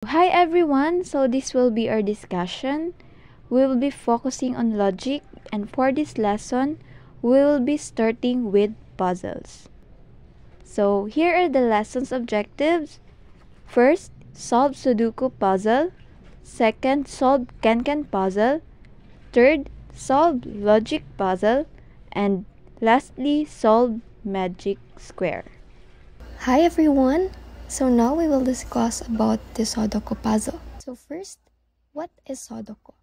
Hi everyone, so this will be our discussion. We will be focusing on logic, and for this lesson, we will be starting with puzzles. So here are the lesson's objectives. First, solve Sudoku puzzle. Second, solve Can-Can puzzle. Third, solve logic puzzle. And lastly, solve magic square. Hi everyone! So now we will discuss about the Sudoku puzzle. So first, what is Sudoku?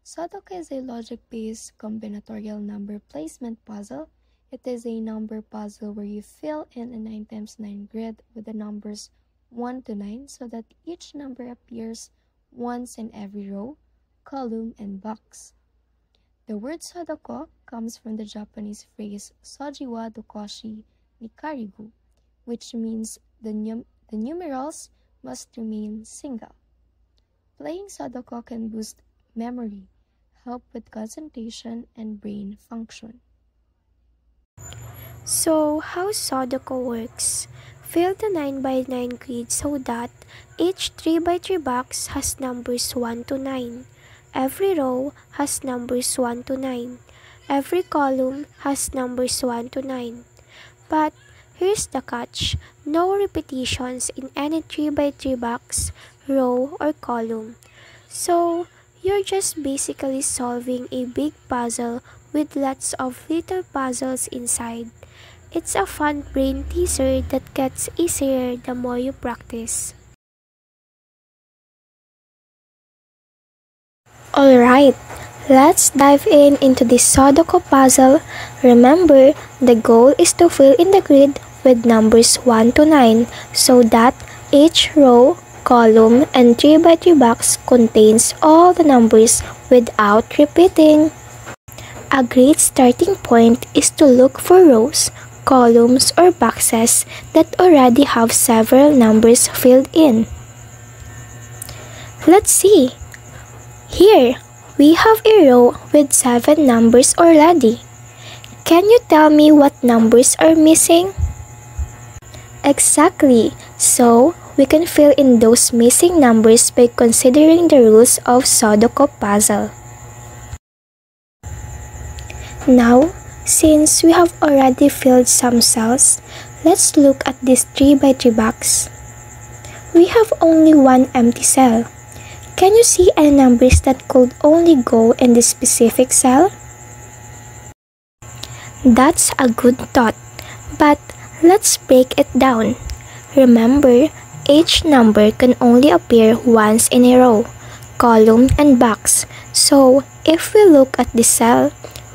Sudoku is a logic-based combinatorial number placement puzzle. It is a number puzzle where you fill in a 9x9 grid with the numbers 1 to 9 so that each number appears once in every row, column, and box. The word Sudoku comes from the Japanese phrase Soji wa dokoshi ni karigu, which means the numerals must remain single. Playing Sudoku can boost memory, help with concentration, and brain function. So, how Sudoku works? Fill the 9x9 grid so that each 3x3 box has numbers 1 to 9. Every row has numbers 1 to 9. Every column has numbers 1 to 9. But here's the catch: no repetitions in any 3x3 box, row, or column. So, you're just basically solving a big puzzle with lots of little puzzles inside. It's a fun brain teaser that gets easier the more you practice. Alright, let's dive into this Sudoku puzzle. Remember, the goal is to fill in the grid with numbers 1 to 9 so that each row, column, and 3x3 box contains all the numbers without repeating. A great starting point is to look for rows, columns, or boxes that already have several numbers filled in. Let's see. Here, we have a row with 7 numbers already. Can you tell me what numbers are missing? Exactly. So, we can fill in those missing numbers by considering the rules of Sudoku puzzle. Now, since we have already filled some cells, let's look at this 3x3 box. We have only one empty cell. Can you see any numbers that could only go in this specific cell? That's a good thought, but let's break it down. Remember, each number can only appear once in a row, column, and box. So, if we look at this cell,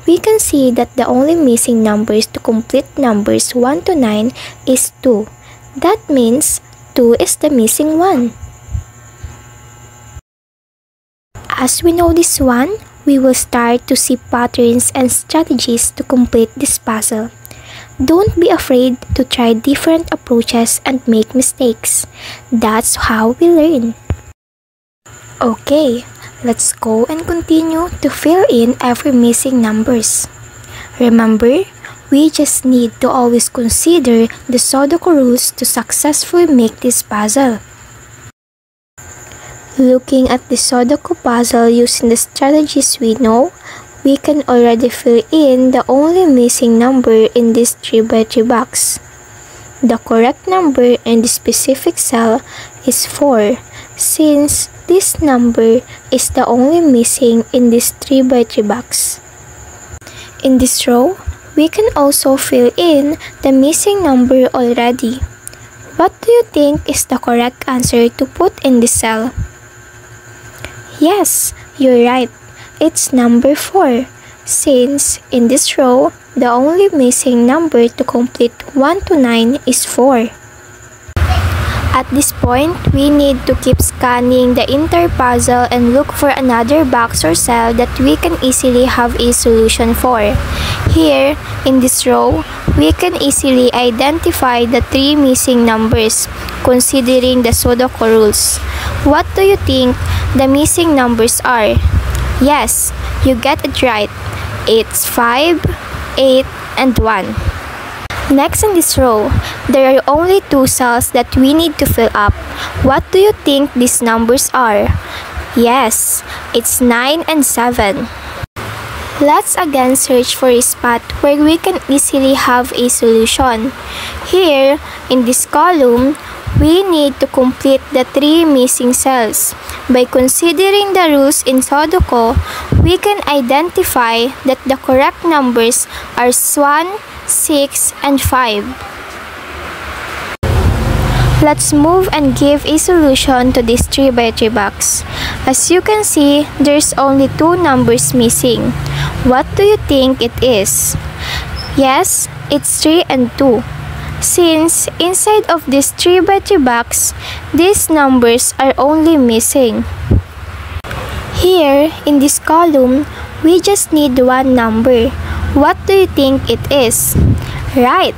we can see that the only missing numbers to complete numbers 1 to 9 is 2. That means 2 is the missing one. As we know this one, we will start to see patterns and strategies to complete this puzzle. Don't be afraid to try different approaches and make mistakes. That's how we learn. Okay, let's go and continue to fill in every missing numbers. Remember, we just need to always consider the Sudoku rules to successfully make this puzzle. Looking at the Sudoku puzzle using the strategies we know, we can already fill in the only missing number in this 3x3 box. The correct number in the specific cell is 4, since this number is the only missing in this 3x3 box. In this row, we can also fill in the missing number already. What do you think is the correct answer to put in this cell? Yes, you're right. It's number 4, since in this row, the only missing number to complete 1 to 9 is 4. At this point, we need to keep scanning the entire puzzle and look for another box or cell that we can easily have a solution for. Here, in this row, we can easily identify the 3 missing numbers, considering the Sudoku rules. What do you think the missing numbers are? Yes, you get it right. It's 5, 8, and 1. Next in this row, there are only 2 cells that we need to fill up. What do you think these numbers are? Yes, it's 9 and 7. Let's again search for a spot where we can easily have a solution. Here, in this column, we need to complete the 3 missing cells. By considering the rules in Sudoku, we can identify that the correct numbers are 1, 6, and 5. Let's move and give a solution to this 3 by 3 box. As you can see, there's only 2 numbers missing. What do you think it is? Yes, it's 3 and 2. Since inside of this 3 by 3 box, these numbers are only missing. Here, in this column, we just need 1 number. What do you think it is? Right,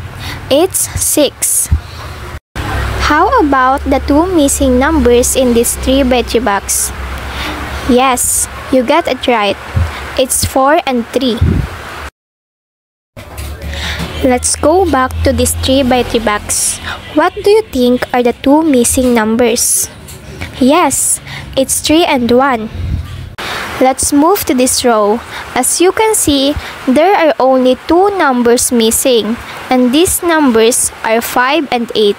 it's 6. How about the 2 missing numbers in this 3 by 3 box? Yes, you got it right. It's 4 and 3. Let's go back to this 3 by 3 box. What do you think are the 2 missing numbers? Yes, it's 3 and 1. Let's move to this row. As you can see, there are only 2 numbers missing, and these numbers are 5 and 8.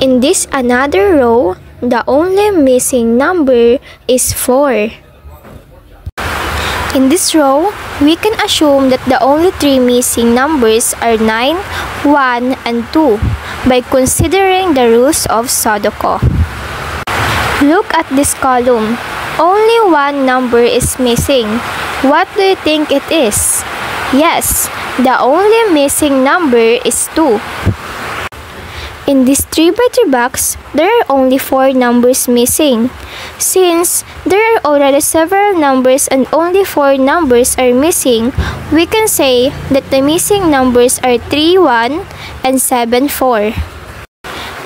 In this another row, the only missing number is 4. In this row, we can assume that the only 3 missing numbers are 9, 1, and 2 by considering the rules of Sudoku. Look at this column. Only 1 number is missing. What do you think it is? Yes, the only missing number is 2. In this 3 by 3 box, there are only 4 numbers missing. Since there are already several numbers and only 4 numbers are missing, we can say that the missing numbers are 3, 1 and 7, 4.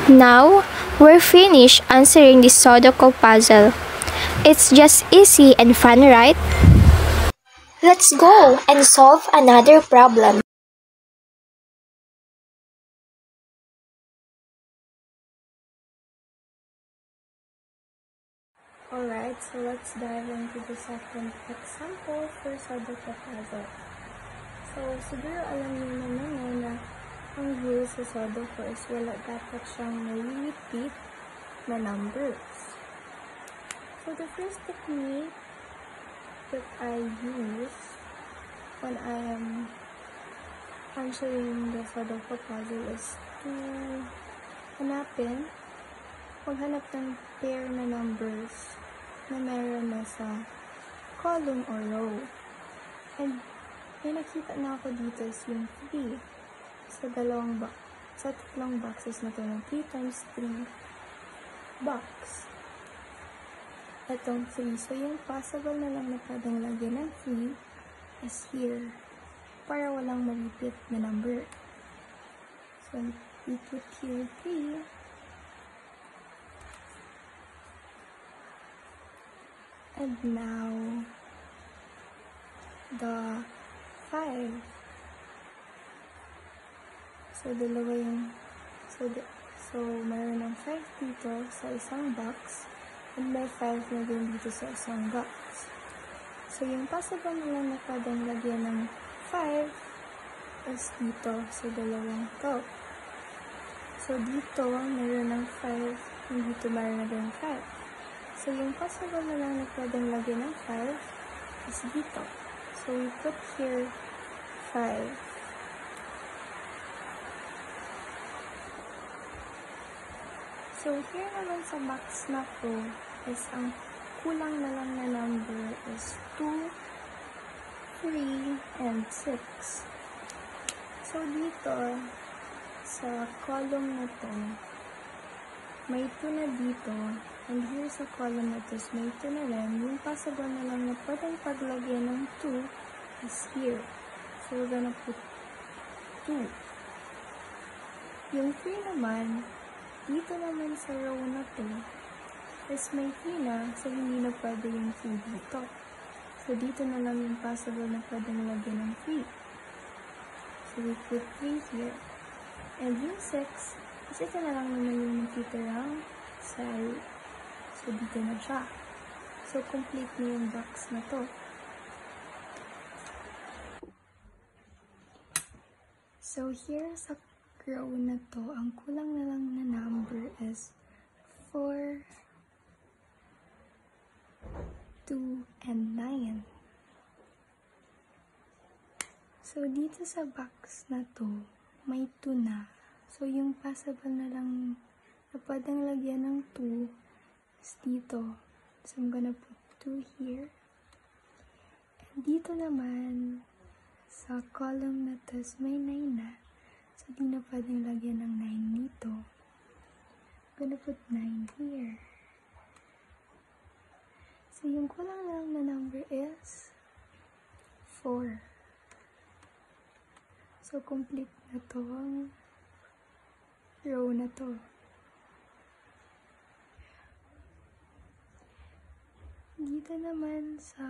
Now, we're finished answering this Sudoku puzzle. It's just easy and fun, right? Let's go and solve another problem. Alright, so let's dive into the second example for Sudoku puzzle. So, siguro alam niyo naman na ang rule sa Sudoku is wala dapat siyang repeat na numbers. So, the first technique that I use when I am answering the Sudoku puzzle is to maghanap ng pair na numbers na meron na sa column or row. And may nakita na ako dito is yung 3 sa tatlong boxes na ito, yung 3 times 3 box. Itong 3. So, yung possible na lang na pwedeng lagyan ng 3 is here para walang ma-repeat na number. So, we put here 3. And now, the 5. So, dalawa yung, so meron ng 5 dito sa isang box, and may 5 na din dito sa isang box. So, yung possible na lang na pwedeng lagyan ng 5 is dito sa dalawang to. So, dito, meron ng 5, and dito meron na din 5. So, yung possible na lang na pwedeng lagyan ng 5 is dito. So, we put here 5. So, here naman sa box na to is ang kulang na lang na number is 2, 3, and 6. So, dito sa column na to, may 2 na dito. And here sa column na to, may 2 na rin. Yung possible na lang na pwedeng paglagyan ng 2 is here. So, we're gonna put 2. Yung 3 naman, dito naman sa row na to, is may 3 na, so hindi na pwede yung 3 dito. So, So, dito na lang yung possible na pwedeng lagyan ng 3. So, we put 3 here. And yung 6, kasi ito na lang naman yung natitirang cell. So, dito na siya. So, complete na yung box na to. So, here sa row na to, ang kulang na lang na number is 4, 2, and 9. So, dito sa box na to, may 2 na. So, yung possible na lang na pwedeng lagyan ng 2 is dito. So, I'm gonna put 2 here. And dito naman, sa column na to, may 9 na. So, di na pwedeng lagyan ng 9 dito. I'm gonna put 9 here. So, yung kulang lang na number is 4. So, complete na to ang row na to. Dito naman sa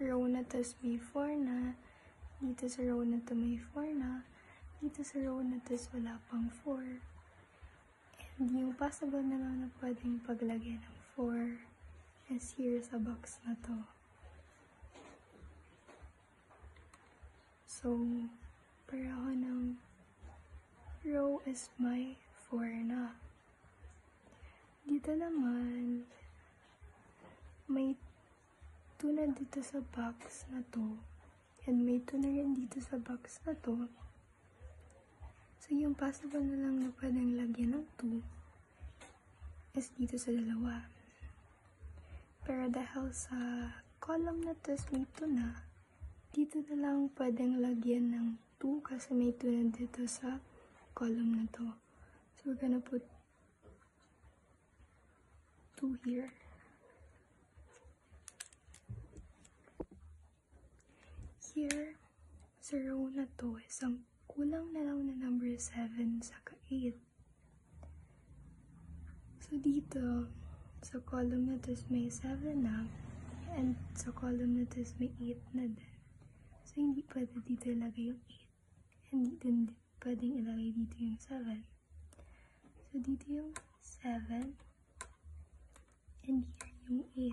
row na to may 4 na. Dito sa row na to may 4 na. Dito sa row na to wala pang 4. And yung possible na lang na pwedeng paglagyan ng 4 is here sa box na to. So, pareho ng row is may 4 na. Dito naman, may 2 na dito sa box na to. And may 2 na rin dito sa box na to. So, yung possible na lang na pwedeng lagyan ng 2 is dito sa dalawa. Pero dahil sa column na to is may 2 na, dito na lang pwedeng lagyan ng 2 kasi may 2 na dito sa column na to. So, we're gonna put 2 here. Here, sa row na to is ang kulang na lang na number 7 saka 8. So, dito, sa column na to is may 7 na, and sa column na to is may 8 na din. So, hindi pwede dito ilagay yung 8. And hindi pwedeng ilagay dito yung 7. So, dito yung 7. And here yung 8.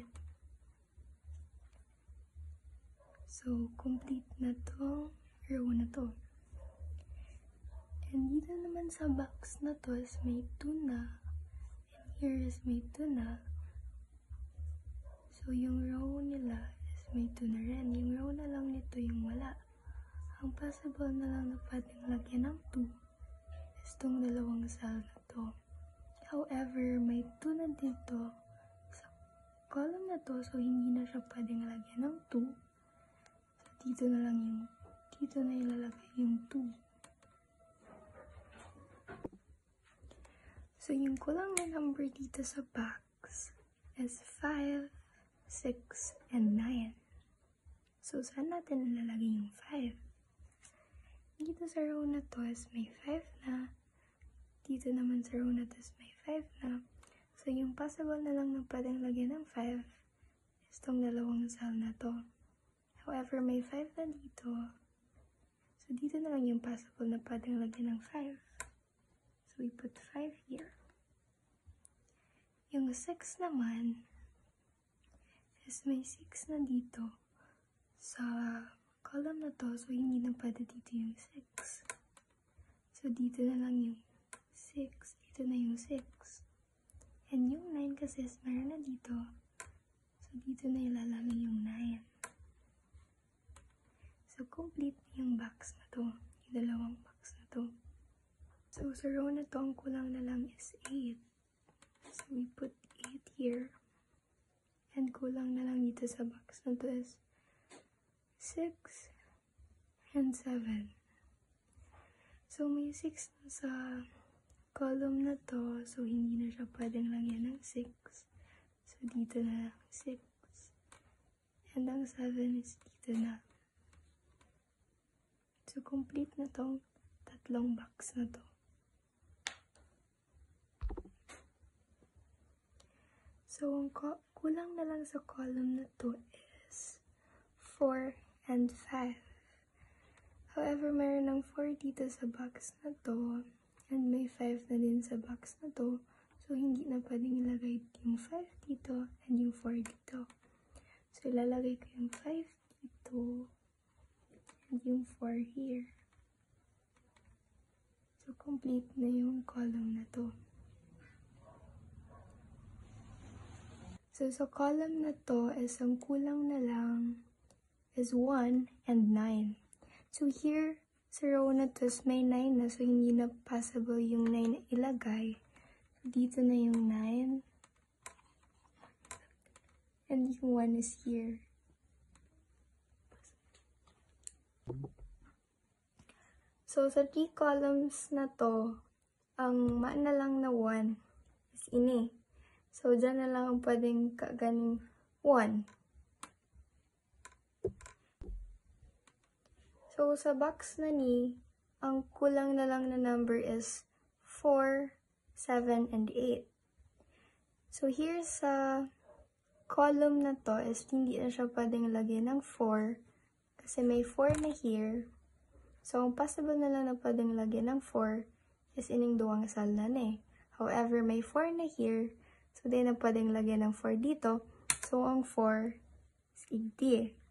So, complete na to row na to. And dito naman sa box na to is may 2 na. And here is may 2 na. So, yung row nila is may 2 na rin. Yung row na lang nito yung wala. Ang possible na lang na pwedeng lagyan ng 2 is tong dalawang cell na to. However, may 2 na dito sa column na to, so hindi na siya pwedeng lagyan ng 2. So, dito na lang yung, dito na ilalagay yung 2. So, yung kulang na number dito sa box is 5, 6, and 9. So, saan natin ilalagay yung 5? Dito sa row na to is may 5 na. Dito naman sa row na to is may 5 na. So, yung possible na lang na pwedeng lagyan ng 5 is tong dalawang cell na to. However, may 5 na dito. So, dito na lang yung possible na pwedeng lagyan ng 5. So, we put 5 here. Yung 6 naman is may 6 na dito sa column na to, so hindi na pwede dito yung 6. So, dito na lang yung 6. Dito na yung 6. And yung 9 kasi is meron na dito. So, dito na ilalagay yung 9. So, complete yung box na to. Yung dalawang box na to. So, sa row na to, ang kulang na lang is 8. So, we put 8 here. And kulang na lang dito sa box na to is 6 and 7. So, may 6 na sa column na to. So, hindi na siya pwedeng lagyan ng 6. So, dito na lang 6. And ang 7 is dito na. So, complete na tong tatlong box na to. So, ang kulang na lang sa column na to is 4, and 5. However, meron ng 4 dito sa box na to, and may 5 na din sa box na to. So, hindi na pwedeng ilagay yung 5 dito and yung 4 dito. So, ilalagay ko yung 5 dito and yung 4 here. So, complete na yung column na to. So, sa column na to is ang kulang na lang is 1 and 9. So, here, sa row na to is may 9 na. So, hindi na possible yung 9 na ilagay. So, dito na yung 9. And yung 1 is here. So, sa 3 columns na to, ang maana lang na 1 is ini. So, dyan na lang ang pwedeng kaganing 1. So, sa box na ni, ang kulang na lang na number is 4, 7, and 8. So, here sa column na to is hindi na siya pwedeng lagyan ng 4 kasi may 4 na here. So, ang possible na lang na pwedeng lagyan ng 4 is ining duwang salda na eh. However, may 4 na here. So, di na pwedeng lagyan ng 4 dito. So, ang 4 is igdi.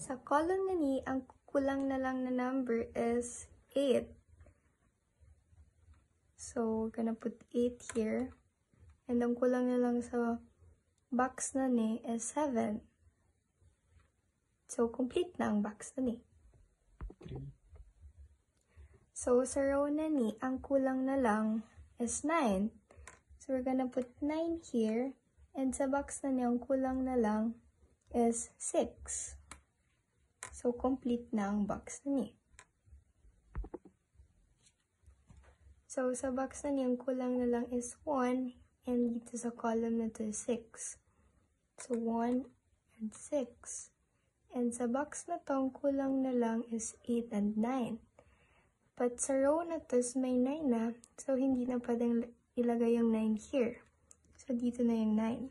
Sa column na ni, ang kulang na lang na number is 8. So, we're gonna put 8 here. And ang kulang na lang sa box na ni is 7. So, complete na ang box na ni. So, sa row na ni, ang kulang na lang is 9. So, we're gonna put 9 here. And sa box na ni, ang kulang na lang is 6. So, complete na ang box na ni. So, sa box na ni, ang kulang na lang is 1. And dito sa column na to is 6. So, 1 and 6. And sa box na to, ang kulang na lang is 8 and 9. But sa row na to is may 9 na. So, hindi na pwedeng ilagay yung 9 here. So, dito na yung 9.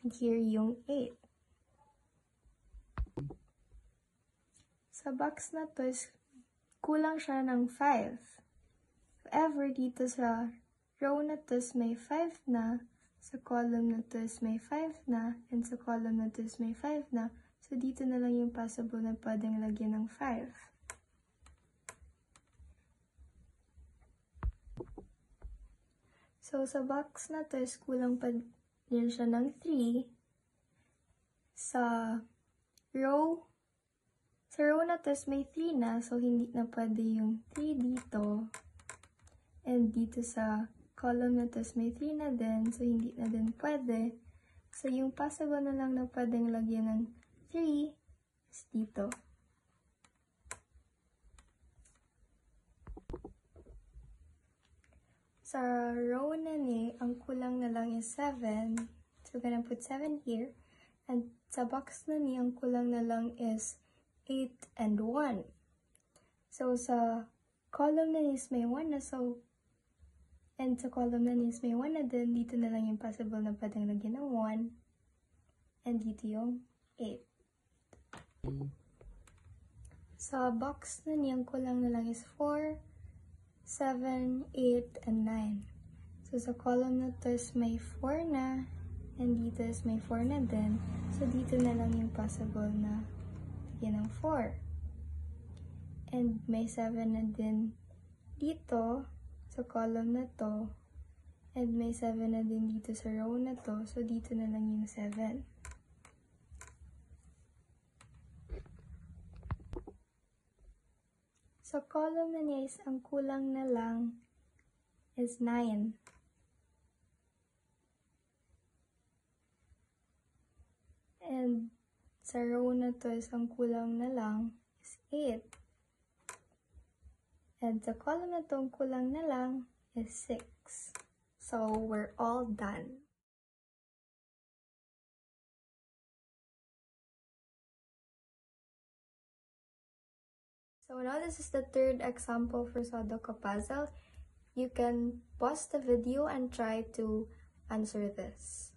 And here yung 8. Sa box na to is kulang siya ng 5. However, dito sa row na to is may 5 na. Sa column na to is may 5 na. And sa column na to is may 5 na. So, dito na lang yung possible na pwedeng lagyan ng 5. So, sa box na to is kulang pa din siya ng 3. Sa row na to is may 3 na, so hindi na pwede yung 3 dito. And dito sa column na to is may 3 na din, so hindi na din pwede. So, yung possible na lang na pwedeng lagyan ng 3 is dito. Sa row na ni, ang kulang na lang is 7. So, we're gonna put 7 here. And sa box na ni, ang kulang na lang is 8 and 1. So, sa column na ni is may 1 na. So, and sa column na ni is may 1 na din. Dito na lang yung possible na pwedeng lagyan ng 1. And dito yung 8. Sa box na ni, ang kulang na lang is 4, 7, 8, and 9. So, sa column na to is may 4 na, and dito is may 4 na din. So, dito na lang yung possible na lagyan ng 4. And may 7 na din dito, sa column na to, and may 7 na din dito sa row na to. So, dito na lang yung 7. Sa column na niya is ang kulang na lang is 9. And sa row na to is ang kulang na lang is 8. And sa column na to, ang kulang na lang is 6. So, we're all done. So now this is the third example for Sudoku puzzle. You can pause the video and try to answer this.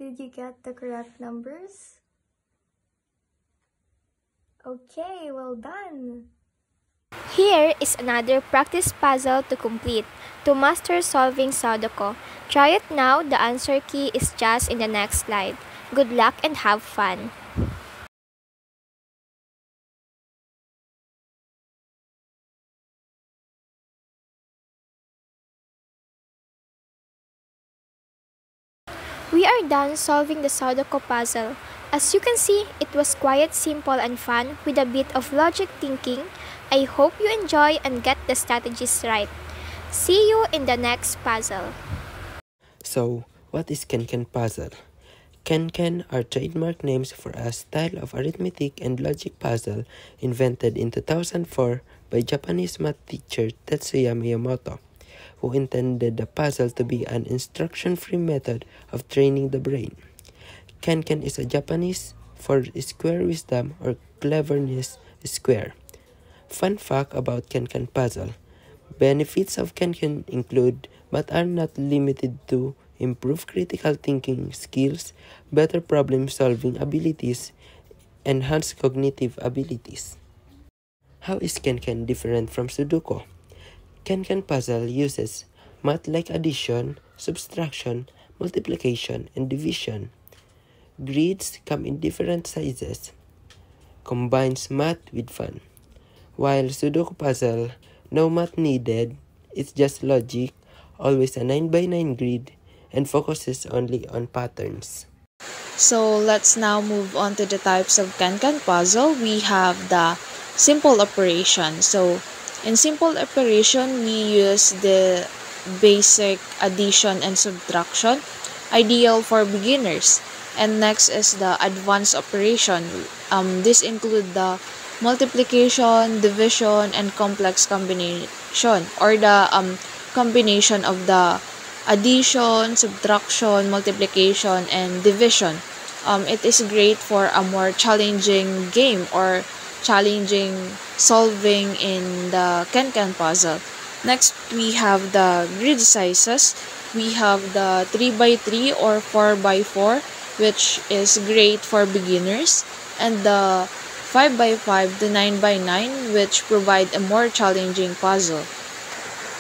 Did you get the correct numbers? Okay, well done! Here is another practice puzzle to complete. To master solving Sudoku, try it now. The answer key is just in the next slide. Good luck and have fun! We are done solving the Sudoku puzzle. As you can see, it was quite simple and fun with a bit of logic thinking. I hope you enjoy and get the strategies right. See you in the next puzzle. So, what is Kenken puzzle? Kenken are trademark names for a style of arithmetic and logic puzzle invented in 2004 by Japanese math teacher Tetsuya Miyamoto, who intended the puzzle to be an instruction-free method of training the brain. Kenken is a Japanese for square wisdom or cleverness square. Fun fact about Kenken puzzle. Benefits of Kenken include, but are not limited to, improve critical thinking skills, better problem-solving abilities, enhance cognitive abilities. How is Kenken different from Sudoku? Kenken puzzle uses math like addition, subtraction, multiplication, and division. Grids come in different sizes. Combines math with fun. While Sudoku puzzle, no math needed, it's just logic, always a 9x9 grid, and focuses only on patterns. So let's now move on to the types of Kenken puzzle. We have the simple operation. So in simple operation, we use the basic addition and subtraction, ideal for beginners. And next is the advanced operation. This include the multiplication, division, and complex combination, or the combination of the addition, subtraction, multiplication, and division. It is great for a more challenging game or challenging solving in the Kenken puzzle. Next, we have the grid sizes. We have the 3x3 or 4x4, which is great for beginners, and the 5x5 to 9x9, which provide a more challenging puzzle.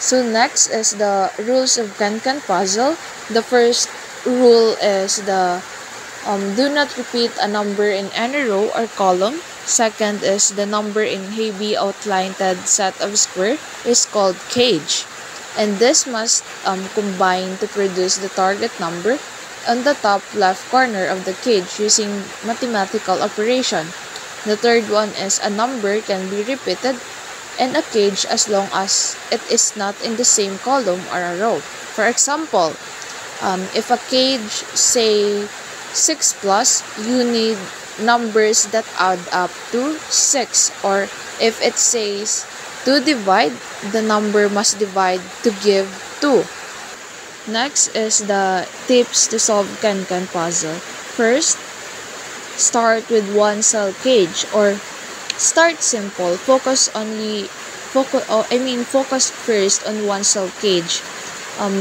So next is the rules of Kenken puzzle. The first rule is the do not repeat a number in any row or column. Second is the number in heavy outlined set of square is called cage, and this must combine to produce the target number on the top left corner of the cage using mathematical operation. The third one is a number can be repeated in a cage as long as it is not in the same column or a row. For example, if a cage say 6 plus, you need numbers that add up to 6, or if it says to divide, the number must divide to give 2. Next is the tips to solve Kenken puzzle. First, start with one cell cage, or start simple. Focus first on one cell cage.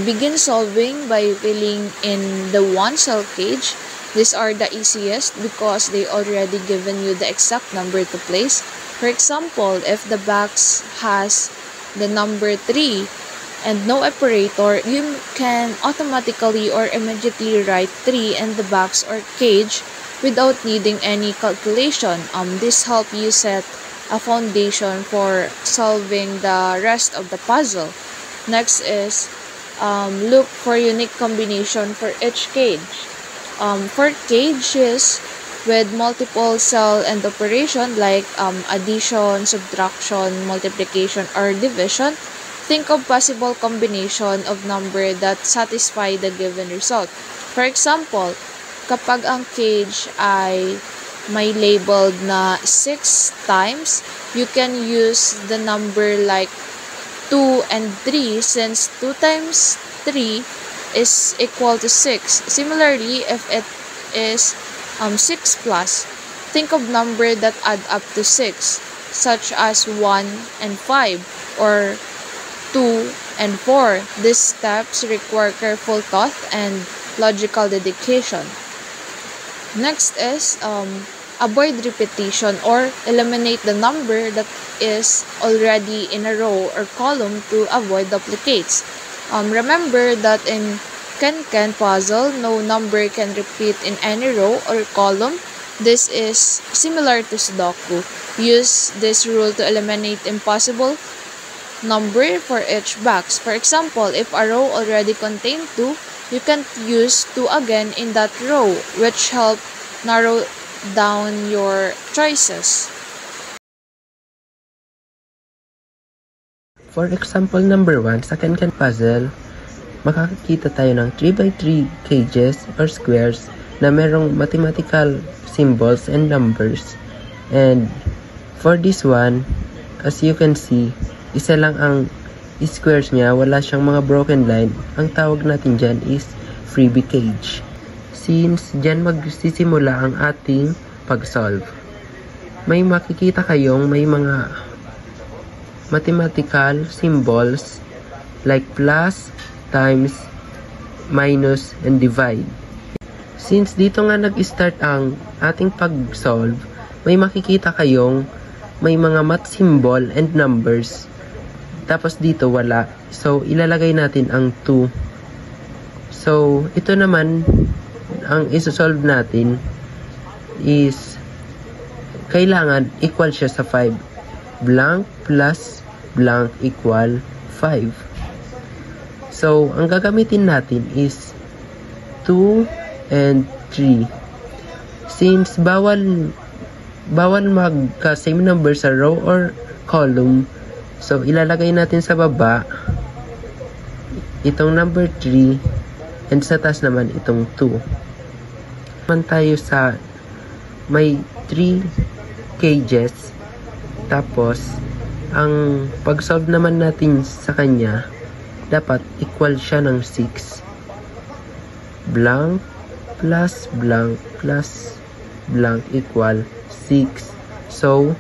Begin solving by filling in the one cell cage. These are the easiest because they already given you the exact number to place. For example, if the box has the number 3 and no operator, you can automatically or immediately write 3 in the box or cage without needing any calculation. This helps you set a foundation for solving the rest of the puzzle. Next is look for unique combination for each cage. For cages with multiple cell and operation like addition, subtraction, multiplication, or division, think of possible combination of number that satisfy the given result. For example, kapag ang cage ay may labeled na 6 times, you can use the number like 2 and 3 since 2 times 3 is equal to 6. Similarly, if it is 6 plus, think of number that add up to 6, such as 1 and 5 or 2 and 4. These steps require careful thought and logical dedication. Next is avoid repetition or eliminate the number that is already in a row or column to avoid duplicates. Remember that in Can-Can puzzle, no number can repeat in any row or column. This is similar to Sudoku. Use this rule to eliminate impossible number for each box. For example, if a row already contained 2, you can't use 2 again in that row, which help narrow down your choices. For example number 1, sa Can-Can puzzle, makakakita tayo ng 3x3 cages or squares na merong mathematical symbols and numbers. And for this one, as you can see, isa lang ang squares niya, wala siyang mga broken line. Ang tawag natin dyan is freebie cage. Since dyan magsisimula ang ating pag-solve. May makikita kayong may mga mathematical symbols like plus, times, minus, and divide. Since dito nga nag-start ang ating pag-solve, may makikita kayong may mga math symbol and numbers. Tapos dito wala. So, ilalagay natin ang 2. So, ito naman, ang isosolve natin is kailangan equal siya sa 5. Blank plus blank equal 5. So, ang gagamitin natin is 2 and 3. Since bawal magka-same number sa row or column, so ilalagay natin sa baba itong number 3 and sa taas naman itong 2. Naman tayo sa may 3 cages, tapos ang pag-solve naman natin sa kanya dapat equal siya ng 6. Blank plus blank plus blank equal 6. So,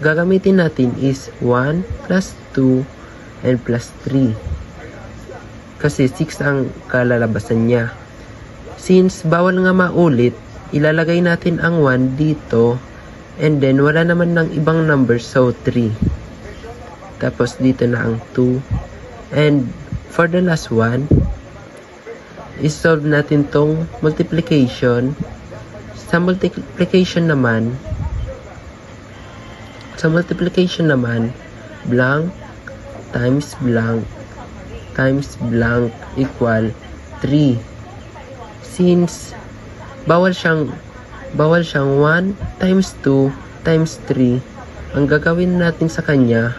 gagamitin natin is 1 plus 2 and plus 3. Kasi 6 ang kalalabasan niya. Since bawal nga maulit, ilalagay natin ang 1 dito and then wala naman ng ibang number, so 3. Tapos dito na ang 2. And for the last one, isolve natin tong multiplication. Sa multiplication naman, blank times blank equal 3. Since bawal siyang 1 times 2 times 3, ang gagawin natin sa kanya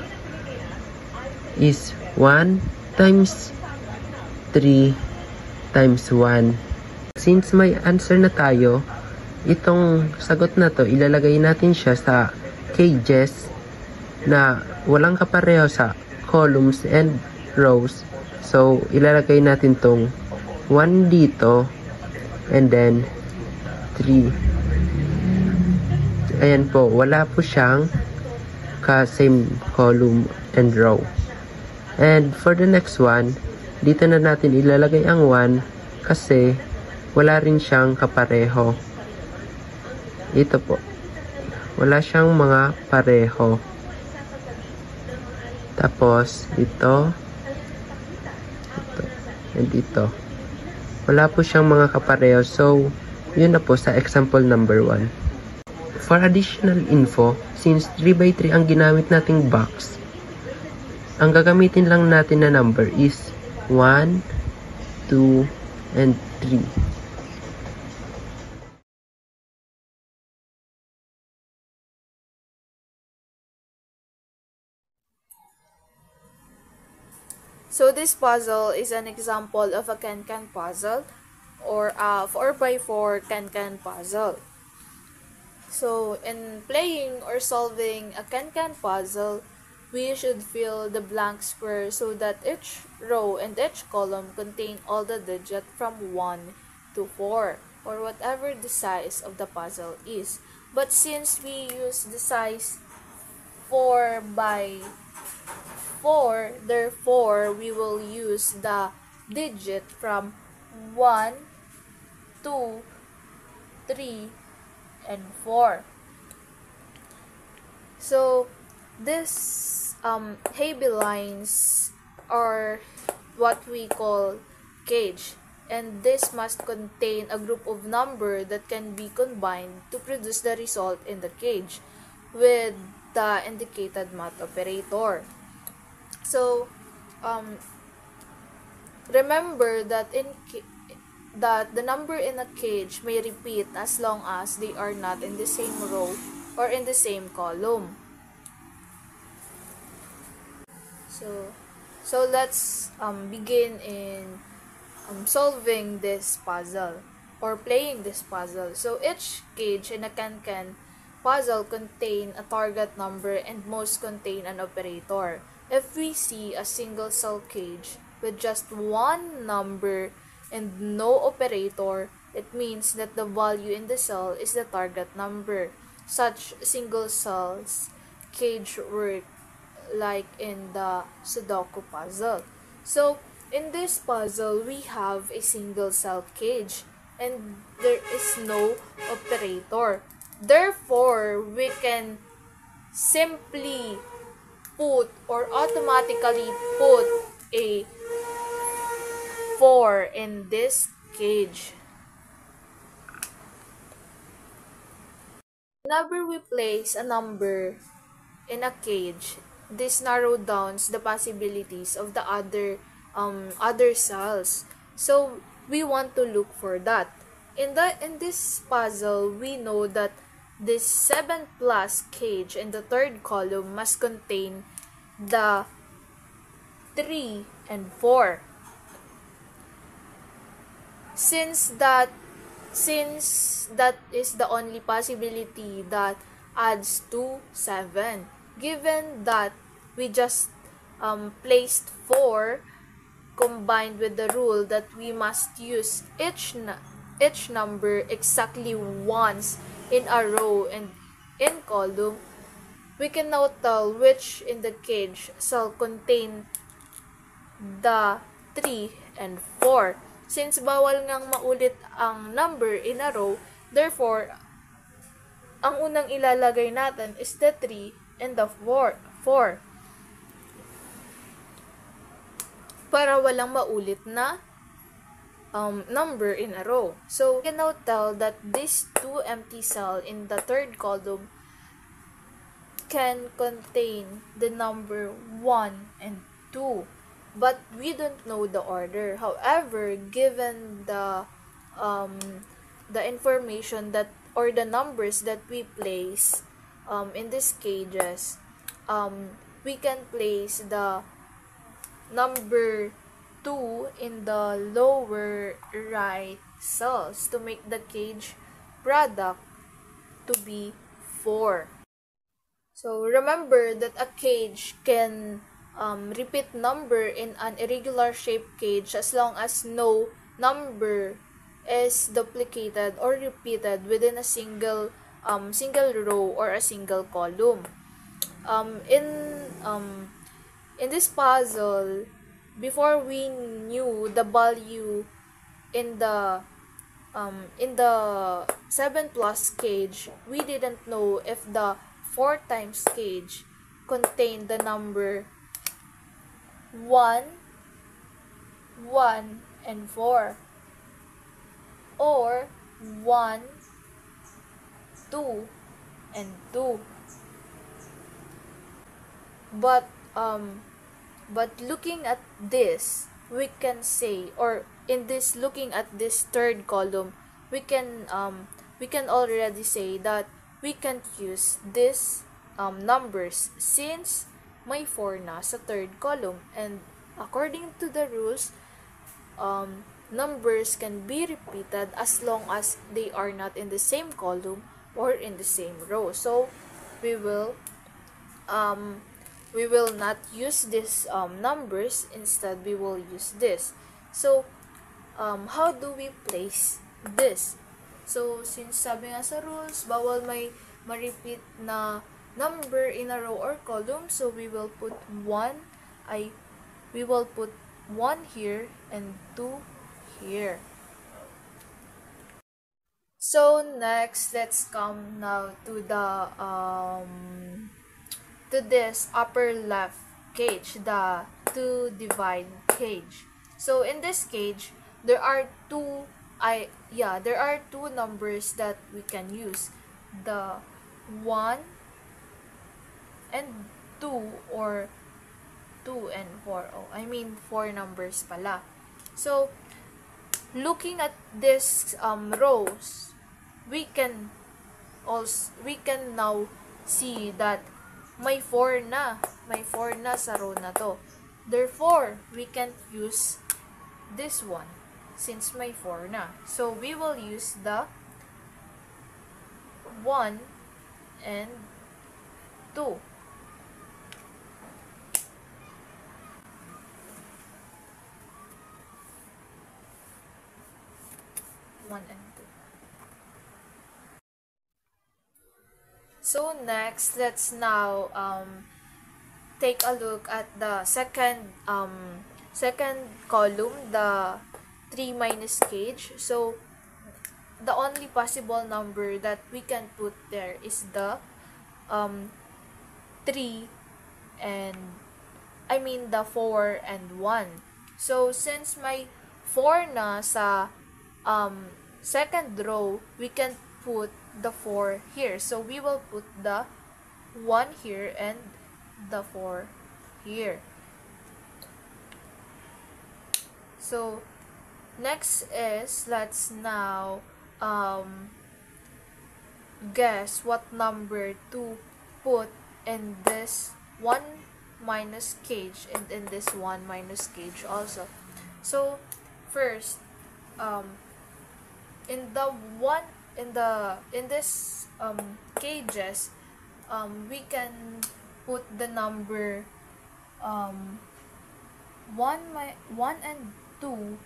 is 1 times 3 times 1. Since may answer na tayo, itong sagot na to, ilalagay natin siya sa cages na walang kapareho sa columns and rows. So, ilalagay natin tong 1 dito and then 3. Ayan po, wala po siyang ka-same column and row. And for the next one, dito na natin ilalagay ang 1 kasi wala rin siyang kapareho. Ito po. Wala siyang mga pareho. Tapos, ito, and ito. Wala po siyang mga kapareho. So, yun na po sa example number 1. For additional info, since 3x3 ang ginamit nating box, ang gagamitin lang natin na number is 1, 2, and 3. So this puzzle is an example of a can-can puzzle or a 4x4 can-can puzzle. So in playing or solving a can-can puzzle, we should fill the blank square so that each row and each column contain all the digits from 1 to 4 or whatever the size of the puzzle is. But since we use the size 4 by 4, therefore we will use the digit from 1 to 3, and 4. So this heavy lines are what we call cage, and this must contain a group of number that can be combined to produce the result in the cage with the indicated math operator. So remember that that the number in a cage may repeat as long as they are not in the same row or in the same column. So let's begin in solving this puzzle or playing this puzzle. So each cage in a can-can puzzle contain a target number and most contain an operator. If we see a single cell cage with just one number and no operator, it means that the value in the cell is the target number. Such single cells cage work like in the Sudoku puzzle. So in this puzzle, we have a single cell cage and there is no operator. Therefore, we can simply put or automatically put a 4 in this cage. Whenever we place a number in a cage, this narrows down the possibilities of the other cells. So we want to look for that. In this puzzle, we know that this 7 plus cage in the third column must contain the 3 and 4. Since that is the only possibility that adds to 7, given that we just placed 4 combined with the rule that we must use each number exactly once in a row and in column, we can now tell which in the cage shall contain the 3 and 4. Since bawal ngang maulit ang number in a row, therefore, ang unang ilalagay natin is the 3 and the 4. Para walang maulit na number in a row. So, we can now tell that these 2 empty cells in the third column can contain the number 1 and 2. But we don't know the order. However, given the information that or the numbers that we place in these cages, we can place the number 2 in the lower right cells to make the cage product to be 4. So remember that a cage can repeat number in an irregular shaped cage as long as no number is duplicated or repeated within a single row or a single column. In this puzzle, before we knew the value in the 7 plus cage, we didn't know if the 4 times cage contained the number 1, 1, and 4, or 1, 2, and 2. But looking at this, we can say, or in this looking at this third column, we can already say that we can't use this numbers since may 4 na sa third column, and according to the rules, numbers can be repeated as long as they are not in the same column or in the same row. So we will not use these numbers. Instead, we will use this. So how do we place this? So since sabi nga sa rules, bawal may ma-repeat na number in a row or column, so we will put 1 here and 2 here. So next, let's come now to the to this upper left cage, the to divide cage. So in this cage, there are there are two numbers that we can use, the 1 and 2, or 2 and 4. Oh, I mean 4 numbers pala. So looking at this rows, we can now see that may 4 na sa row na to. Therefore, we can't use this one since may 4 na. So we will use the 1 and 2. So next, let's now take a look at the second column, the 3 minus cage. So the only possible number that we can put there is the 3 and the 4 and 1. So since may 4 na sa second row, we can put the 4 here. So we will put the 1 here and the 4 here. So next is, let's now guess what number to put in this 1 minus cage and in this 1 minus cage also. So first, in this cages, we can put the number 1 and 2,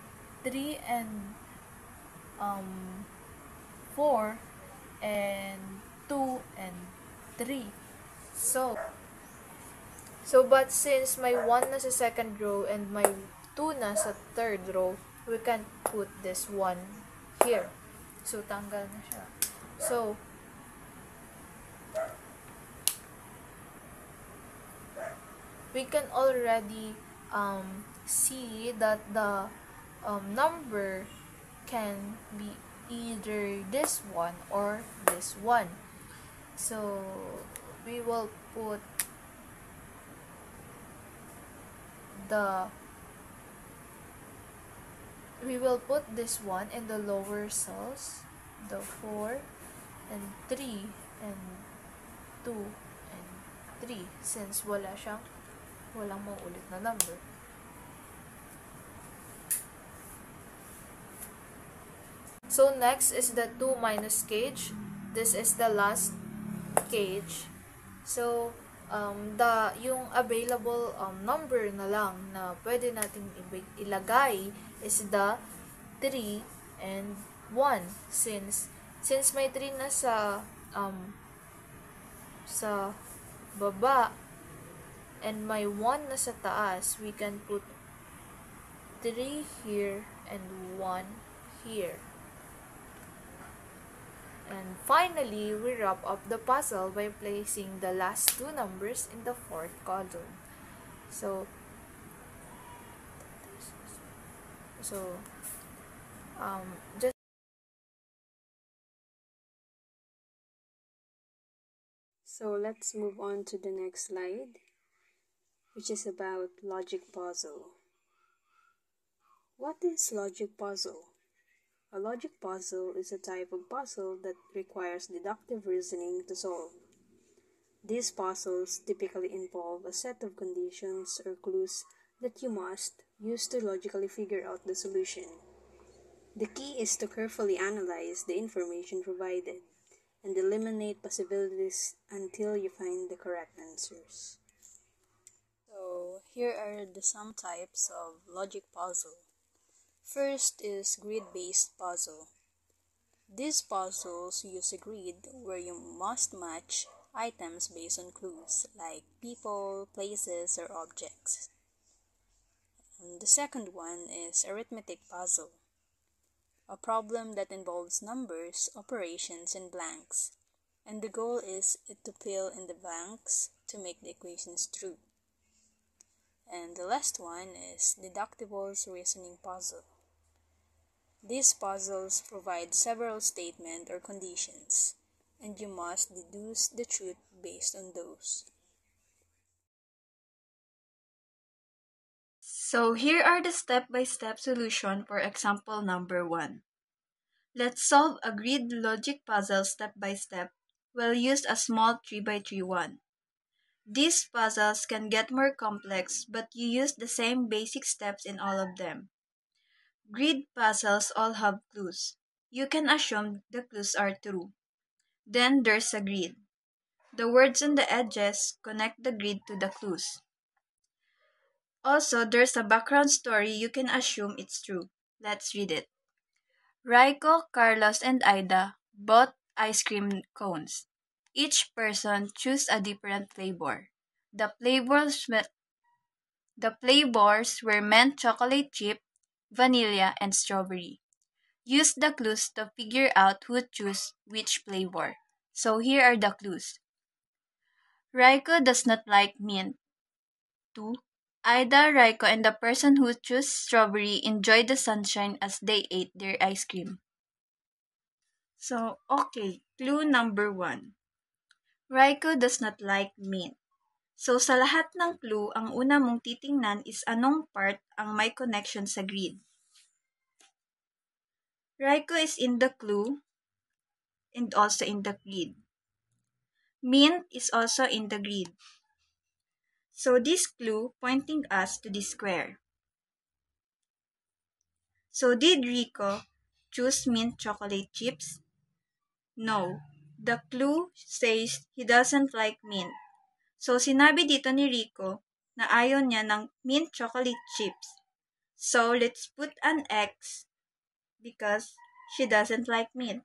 3 and 4, and 2 and 3. But since may 1 na sa second row and may 2 na sa third row, we can put this 1 here. So tanggal na siya. So we can already see that the number can be either this one or this one. So we will put this one in the lower cells, the 4 and 3 and 2 and 3, since walang maulit na number. So next is the 2 minus cage. This is the last cage. So yung available number na lang na pwede nating ilagay is the 3 and 1, since may 3 na sa baba and may 1 na sa taas, we can put 3 here and 1 here. And finally, we wrap up the puzzle by placing the last 2 numbers in the 4th column. So let's move on to the next slide, which is about logic puzzle. What is logic puzzle? A logic puzzle is a type of puzzle that requires deductive reasoning to solve. These puzzles typically involve a set of conditions or clues that you must use to logically figure out the solution. The key is to carefully analyze the information provided and eliminate possibilities until you find the correct answers. So here are some types of logic puzzle. First is grid-based puzzle. These puzzles use a grid where you must match items based on clues like people, places, or objects. And the second one is arithmetic puzzle. a problem that involves numbers, operations, and blanks, and the goal is to fill in the blanks to make the equations true. And the last one is deductibles reasoning puzzle. These puzzles provide several statements or conditions, and you must deduce the truth based on those. So here are the step-by-step solution for example number 1. Let's solve a grid logic puzzle step by step. We'll use a small 3x3 one. These puzzles can get more complex, but you use the same basic steps in all of them. Grid puzzles all have clues. You can assume the clues are true. Then there's a grid. The words on the edges connect the grid to the clues. Also, there's a background story you can assume it's true. Let's read it. Raiko, Carlos, and Ida bought ice cream cones. Each person chose a different flavor. The flavors were mint chocolate chip, vanilla, and strawberry. Use the clues to figure out who chose which flavor. So here are the clues. Raiko does not like mint. 2. Ida, Raiko, and the person who chose strawberry enjoyed the sunshine as they ate their ice cream. So, okay, clue number 1. Raiko does not like mint. So, sa lahat ng clue, ang una mong titingnan is anong part ang may connection sa grid. Raiko is in the clue and also in the grid. Mint is also in the grid. So, this clue pointing us to the square. So, did Rico choose mint chocolate chips? No. The clue says he doesn't like mint. So, sinabi dito ni Rico na ayaw niya ng mint chocolate chips. So, let's put an X because she doesn't like mint.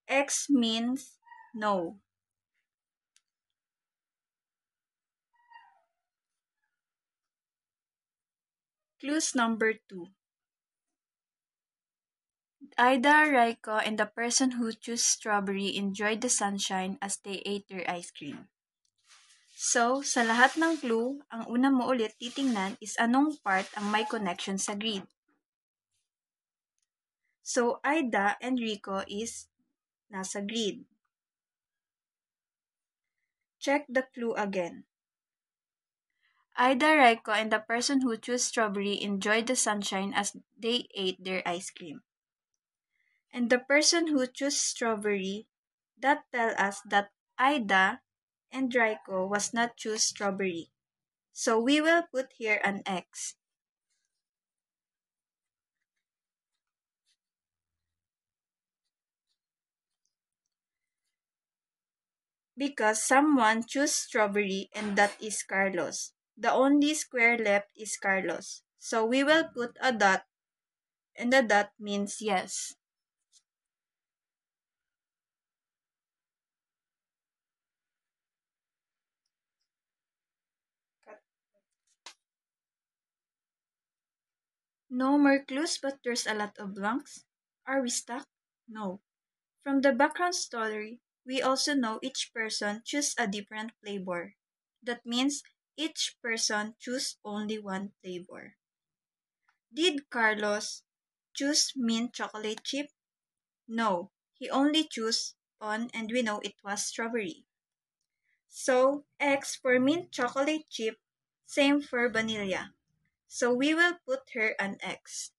X means no. Clues number 2. Ida, Raiko, and the person who chose strawberry enjoyed the sunshine as they ate their ice cream. So, sa lahat ng clue, ang una mo ulit titingnan is anong part ang may connection sa grid. So, Ida and Rico is nasa grid. Check the clue again. Ida, Raiko, and the person who chose strawberry enjoyed the sunshine as they ate their ice cream. And the person who chose strawberry, that tell us that Ida and Raiko was not choose strawberry. So we will put here an X. Because someone chose strawberry and that is Carlos. The only square left is Carlos. So we will put a dot and the dot means yes. No more clues, but there's a lot of blanks. Are we stuck? No. From the background story, we also know each person choose a different flavor. That means each person choose only one flavor. Did Carlos choose mint chocolate chip? No, he only chose one and we know it was strawberry. So, X for mint chocolate chip, same for vanilla. So we will put her an X.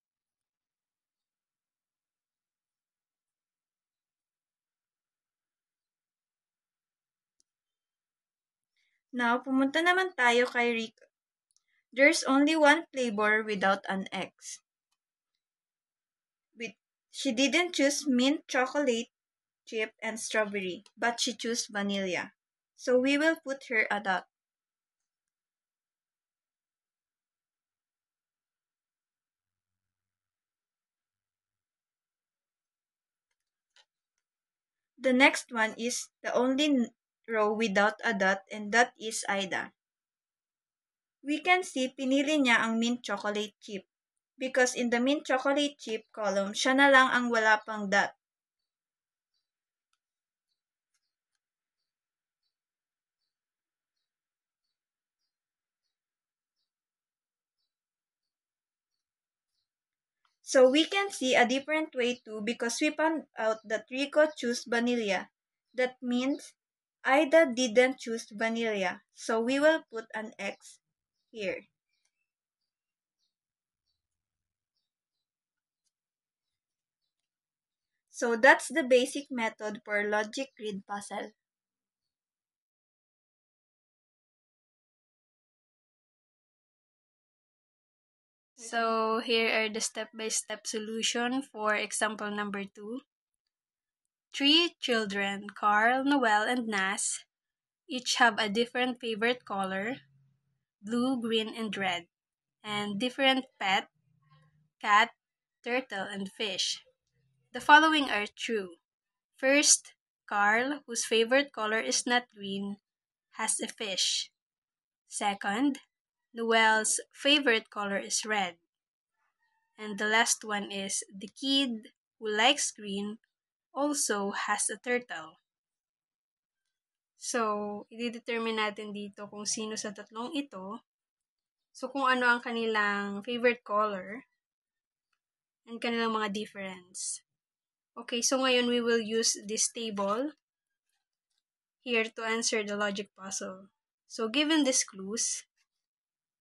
Now, pumunta naman tayo kay Rico. There's only one flavor without an X. She didn't choose mint chocolate chip and strawberry, but she chose vanilla. So we will put her a dot. The next one is the only row without a dot and that is Ida. We can see pinili niya ang mint chocolate chip. because in the mint chocolate chip column, siya na lang ang wala pang dot. So we can see a different way too because we found out that Rico chose vanilla. That means Ida didn't choose vanilla. So we will put an X here. So that's the basic method for logic grid puzzle. So here are the step-by-step solution for example number 2. 3 children, Carl, Noel, and Nas, each have a different favorite color, blue, green, and red, and different pet, cat, turtle, and fish. The following are true. First, Carl, whose favorite color is not green, has a fish. Second, Noel's favorite color is red. And the last one is the kid who likes green also has a turtle. So, i-determine natin dito kung sino sa tatlong ito. So, kung ano ang kanilang favorite color and kanilang mga difference. Okay, so ngayon we will use this table here to answer the logic puzzle. So, given these clues,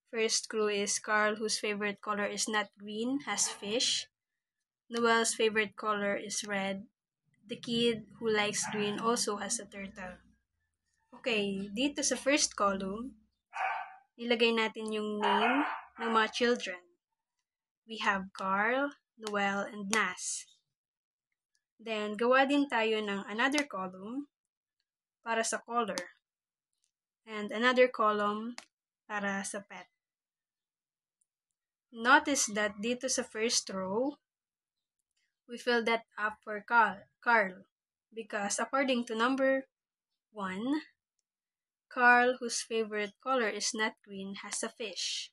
first clue is Carl, whose favorite color is not green, has fish. Noel's favorite color is red. The kid who likes green also has a turtle. Okay, dito sa first column, ilagay natin yung name ng mga children. We have Carl, Noel, and Nas. Then, gawa din tayo ng another column para sa color. And another column para sa pet. Notice that dito sa first row, we fill that up for Carl. Because according to number 1, Carl, whose favorite color is not green, has a fish.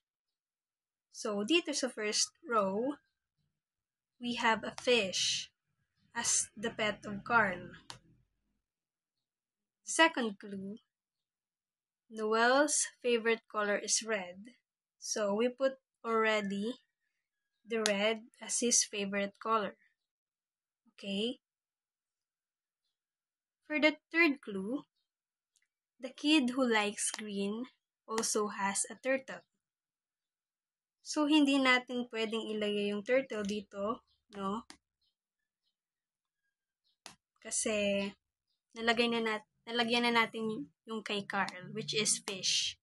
So, dito sa first row, we have a fish as the pet of Carl. Second clue, Noel's favorite color is red. So, we put already the red as his favorite color. Okay? For the third clue, the kid who likes green also has a turtle. So, hindi natin pwedeng ilagay yung turtle dito, no? Kasi, nalagyan na natin yung kay Carl, which is fish.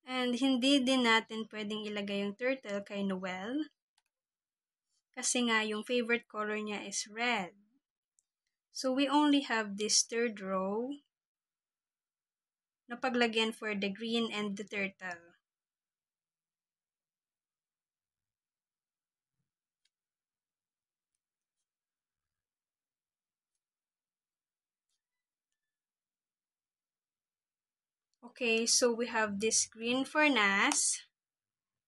And hindi din natin pwedeng ilagay yung turtle kay Noel. Kasi nga, yung favorite color niya is red. So, we only have this third row na paglagyan for the green and the turtle. Okay, so we have this green for Nas,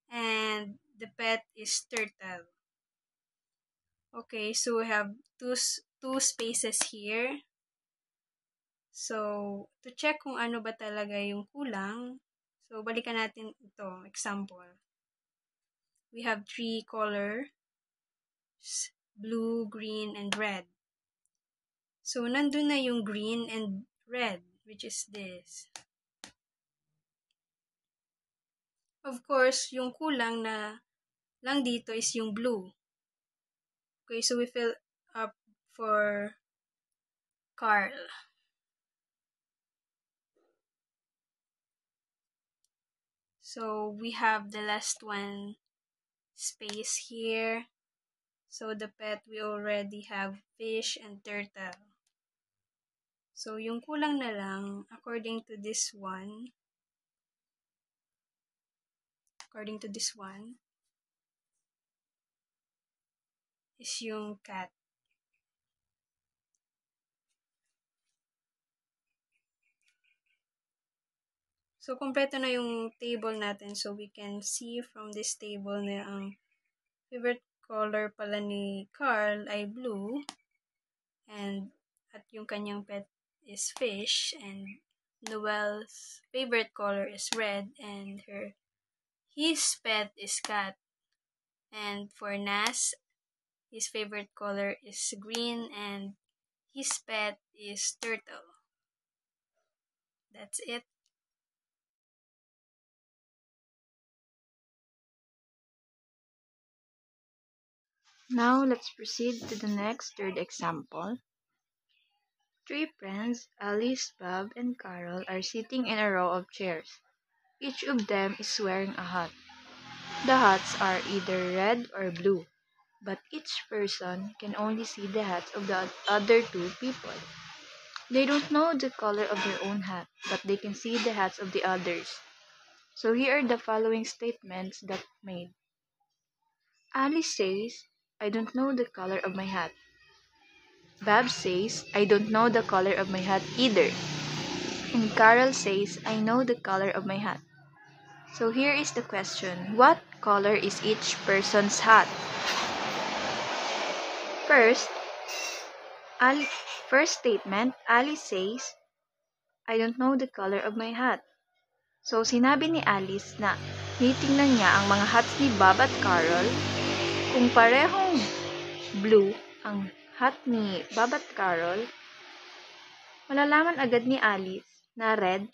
and the pet is turtle. Okay, so we have two spaces here. So, to check kung ano ba talaga yung kulang, so balikan natin ito, example. We have 3 colors, blue, green, and red. So, nandun na yung green and red, which is this. Of course, yung kulang na lang dito is yung blue. Okay, so we fill up for Carl. So, we have the last one space here. So, the pet, we already have fish and turtle. So, yung kulang na lang, according to this one, is yung cat. So, kompleto na yung table natin. So, we can see from this table na ang favorite color pala ni Carl ay blue. And at yung kanyang pet is fish. And Noel's favorite color is red. And his pet is cat. And for Nas, his favorite color is green. And his pet is turtle. That's it. Now let's proceed to the next third example. Three friends, Alice, Bob, and Carol, are sitting in a row of chairs. Each of them is wearing a hat. The hats are either red or blue, but each person can only see the hats of the other two people. They don't know the color of their own hat, but they can see the hats of the others. So here are the following statements that made. Alice says, I don't know the color of my hat. Bob says, I don't know the color of my hat either. And Carol says, I know the color of my hat. So here is the question. What color is each person's hat? First statement, Alice says, I don't know the color of my hat. So sinabi ni Alice na tinitingnan niya ang mga hats ni Bob at Carol. Kung parehong blue ang hat ni Bob at Carol, malalaman agad ni Alice na red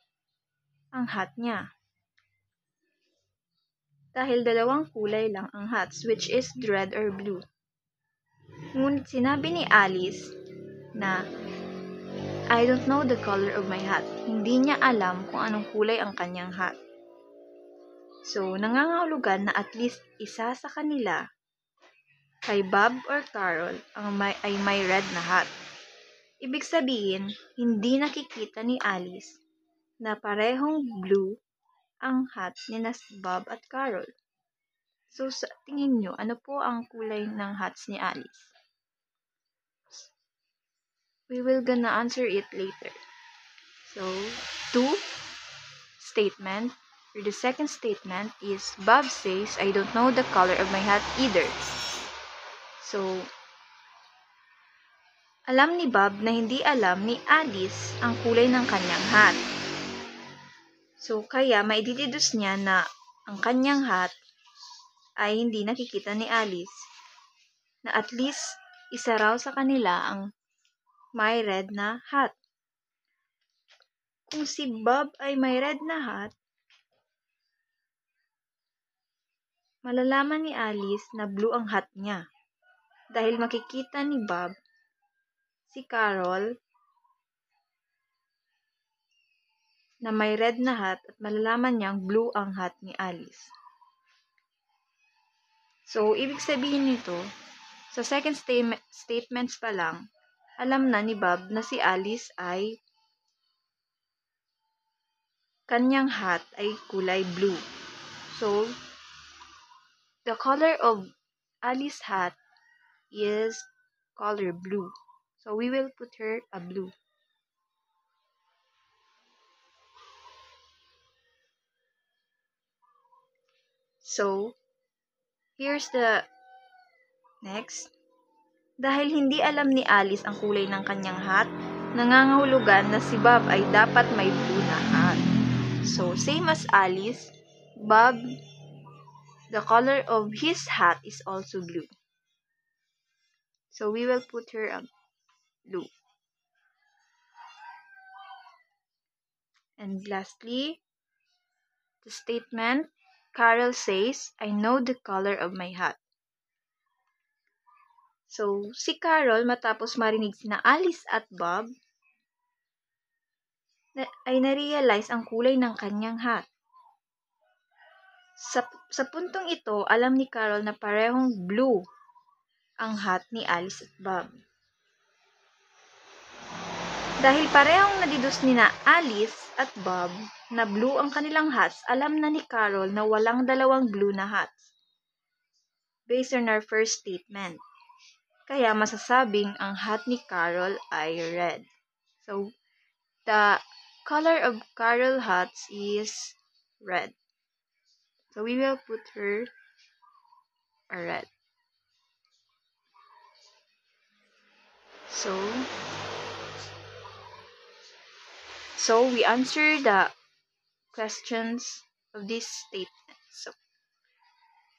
ang hat niya. Dahil dalawang kulay lang ang hats, which is red or blue. Ngunit sinabi ni Alice na I don't know the color of my hat. Hindi niya alam kung anong kulay ang kanyang hat. So, nangangahulugan na at least isa sa kanila, kay Bob or Carol, ay may red na hat. Ibig sabihin, hindi nakikita ni Alice na parehong blue ang hat ni Bob at Carol. So, sa tingin nyo, ano po ang kulay ng hats ni Alice? We will gonna answer it later. So, the second statement is Bob says, I don't know the color of my hat either. So, alam ni Bob na hindi alam ni Alice ang kulay ng kanyang hat. So, kaya maidideduce niya na ang kanyang hat ay hindi nakikita ni Alice. Na at least isa raw sa kanila ang may red na hat. Kung si Bob ay may red na hat, malalaman ni Alice na blue ang hat niya. Dahil makikita ni Bob si Carol na may red na hat at malalaman niyang blue ang hat ni Alice. So, ibig sabihin nito, sa second statements pa lang, alam na ni Bob na si Alice ay kanyang hat ay kulay blue. So, the color of Alice's hat is color blue. So, we will put her a blue. So, here's the next. Dahil hindi alam ni Alice ang kulay ng kanyang hat, nangangahulugan na si Bob ay dapat may blue na hat. So, same as Alice, Bob, the color of his hat is also blue. So, we will put her a blue. And lastly, the statement, Carol says, I know the color of my hat. So, si Carol, matapos marinig sina Alice at Bob, ay na-realize ang kulay ng kanyang hat. Sa puntong ito, alam ni Carol na parehong blue ang hat ni Alice at Bob. Dahil parehong nadidus ni na Alice at Bob na blue ang kanilang hats, alam na ni Carol na walang dalawang blue na hats. Based on our first statement. Kaya masasabing ang hat ni Carol ay red. So, the color of Carol hats is red. So we will put her a red. So we answer the questions of this statement. So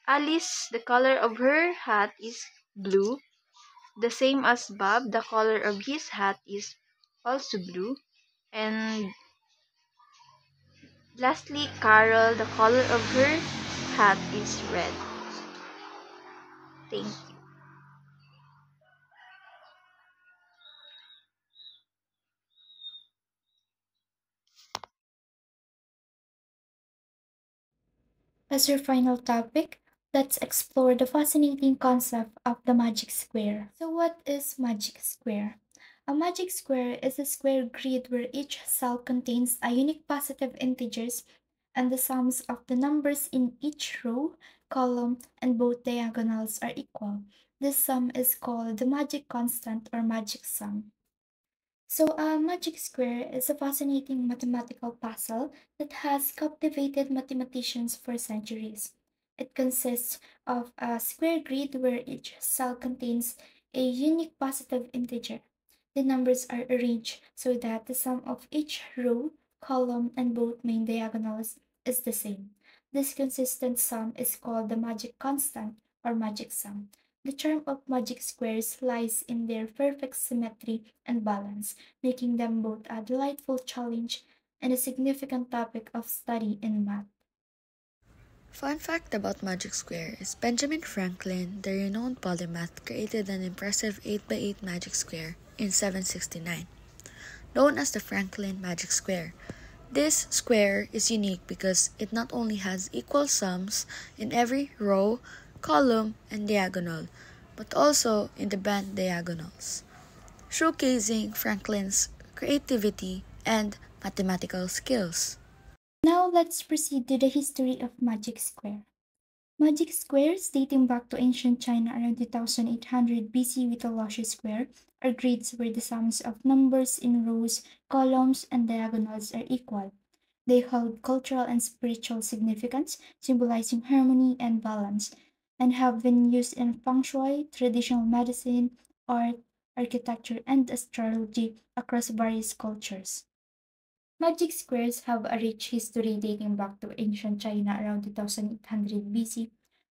Alice, the color of her hat is blue. The same as Bob, the color of his hat is also blue. And lastly, Carol, the color of her hat is red. Thank you. As your final topic, let's explore the fascinating concept of the magic square. So, what is magic square? A magic square is a square grid where each cell contains a unique positive integers and the sums of the numbers in each row, column, and both diagonals are equal. This sum is called the magic constant or magic sum. So, a magic square is a fascinating mathematical puzzle that has captivated mathematicians for centuries. It consists of a square grid where each cell contains a unique positive integer. The numbers are arranged so that the sum of each row, column, and both main diagonals is the same. This consistent sum is called the magic constant or magic sum. The charm of magic squares lies in their perfect symmetry and balance, making them both a delightful challenge and a significant topic of study in math. Fun fact about Magic Square is Benjamin Franklin, the renowned polymath, created an impressive 8x8 magic square in 769, known as the Franklin Magic Square. This square is unique because it not only has equal sums in every row, column, and diagonal, but also in the bent diagonals, showcasing Franklin's creativity and mathematical skills. Now let's proceed to the history of Magic Square. Magic squares, dating back to ancient China around 2800 BC with the Loshi square, are grids where the sums of numbers in rows, columns, and diagonals are equal. They hold cultural and spiritual significance, symbolizing harmony and balance, and have been used in feng shui, traditional medicine, art, architecture, and astrology across various cultures. Magic squares have a rich history dating back to ancient China around 2800 BC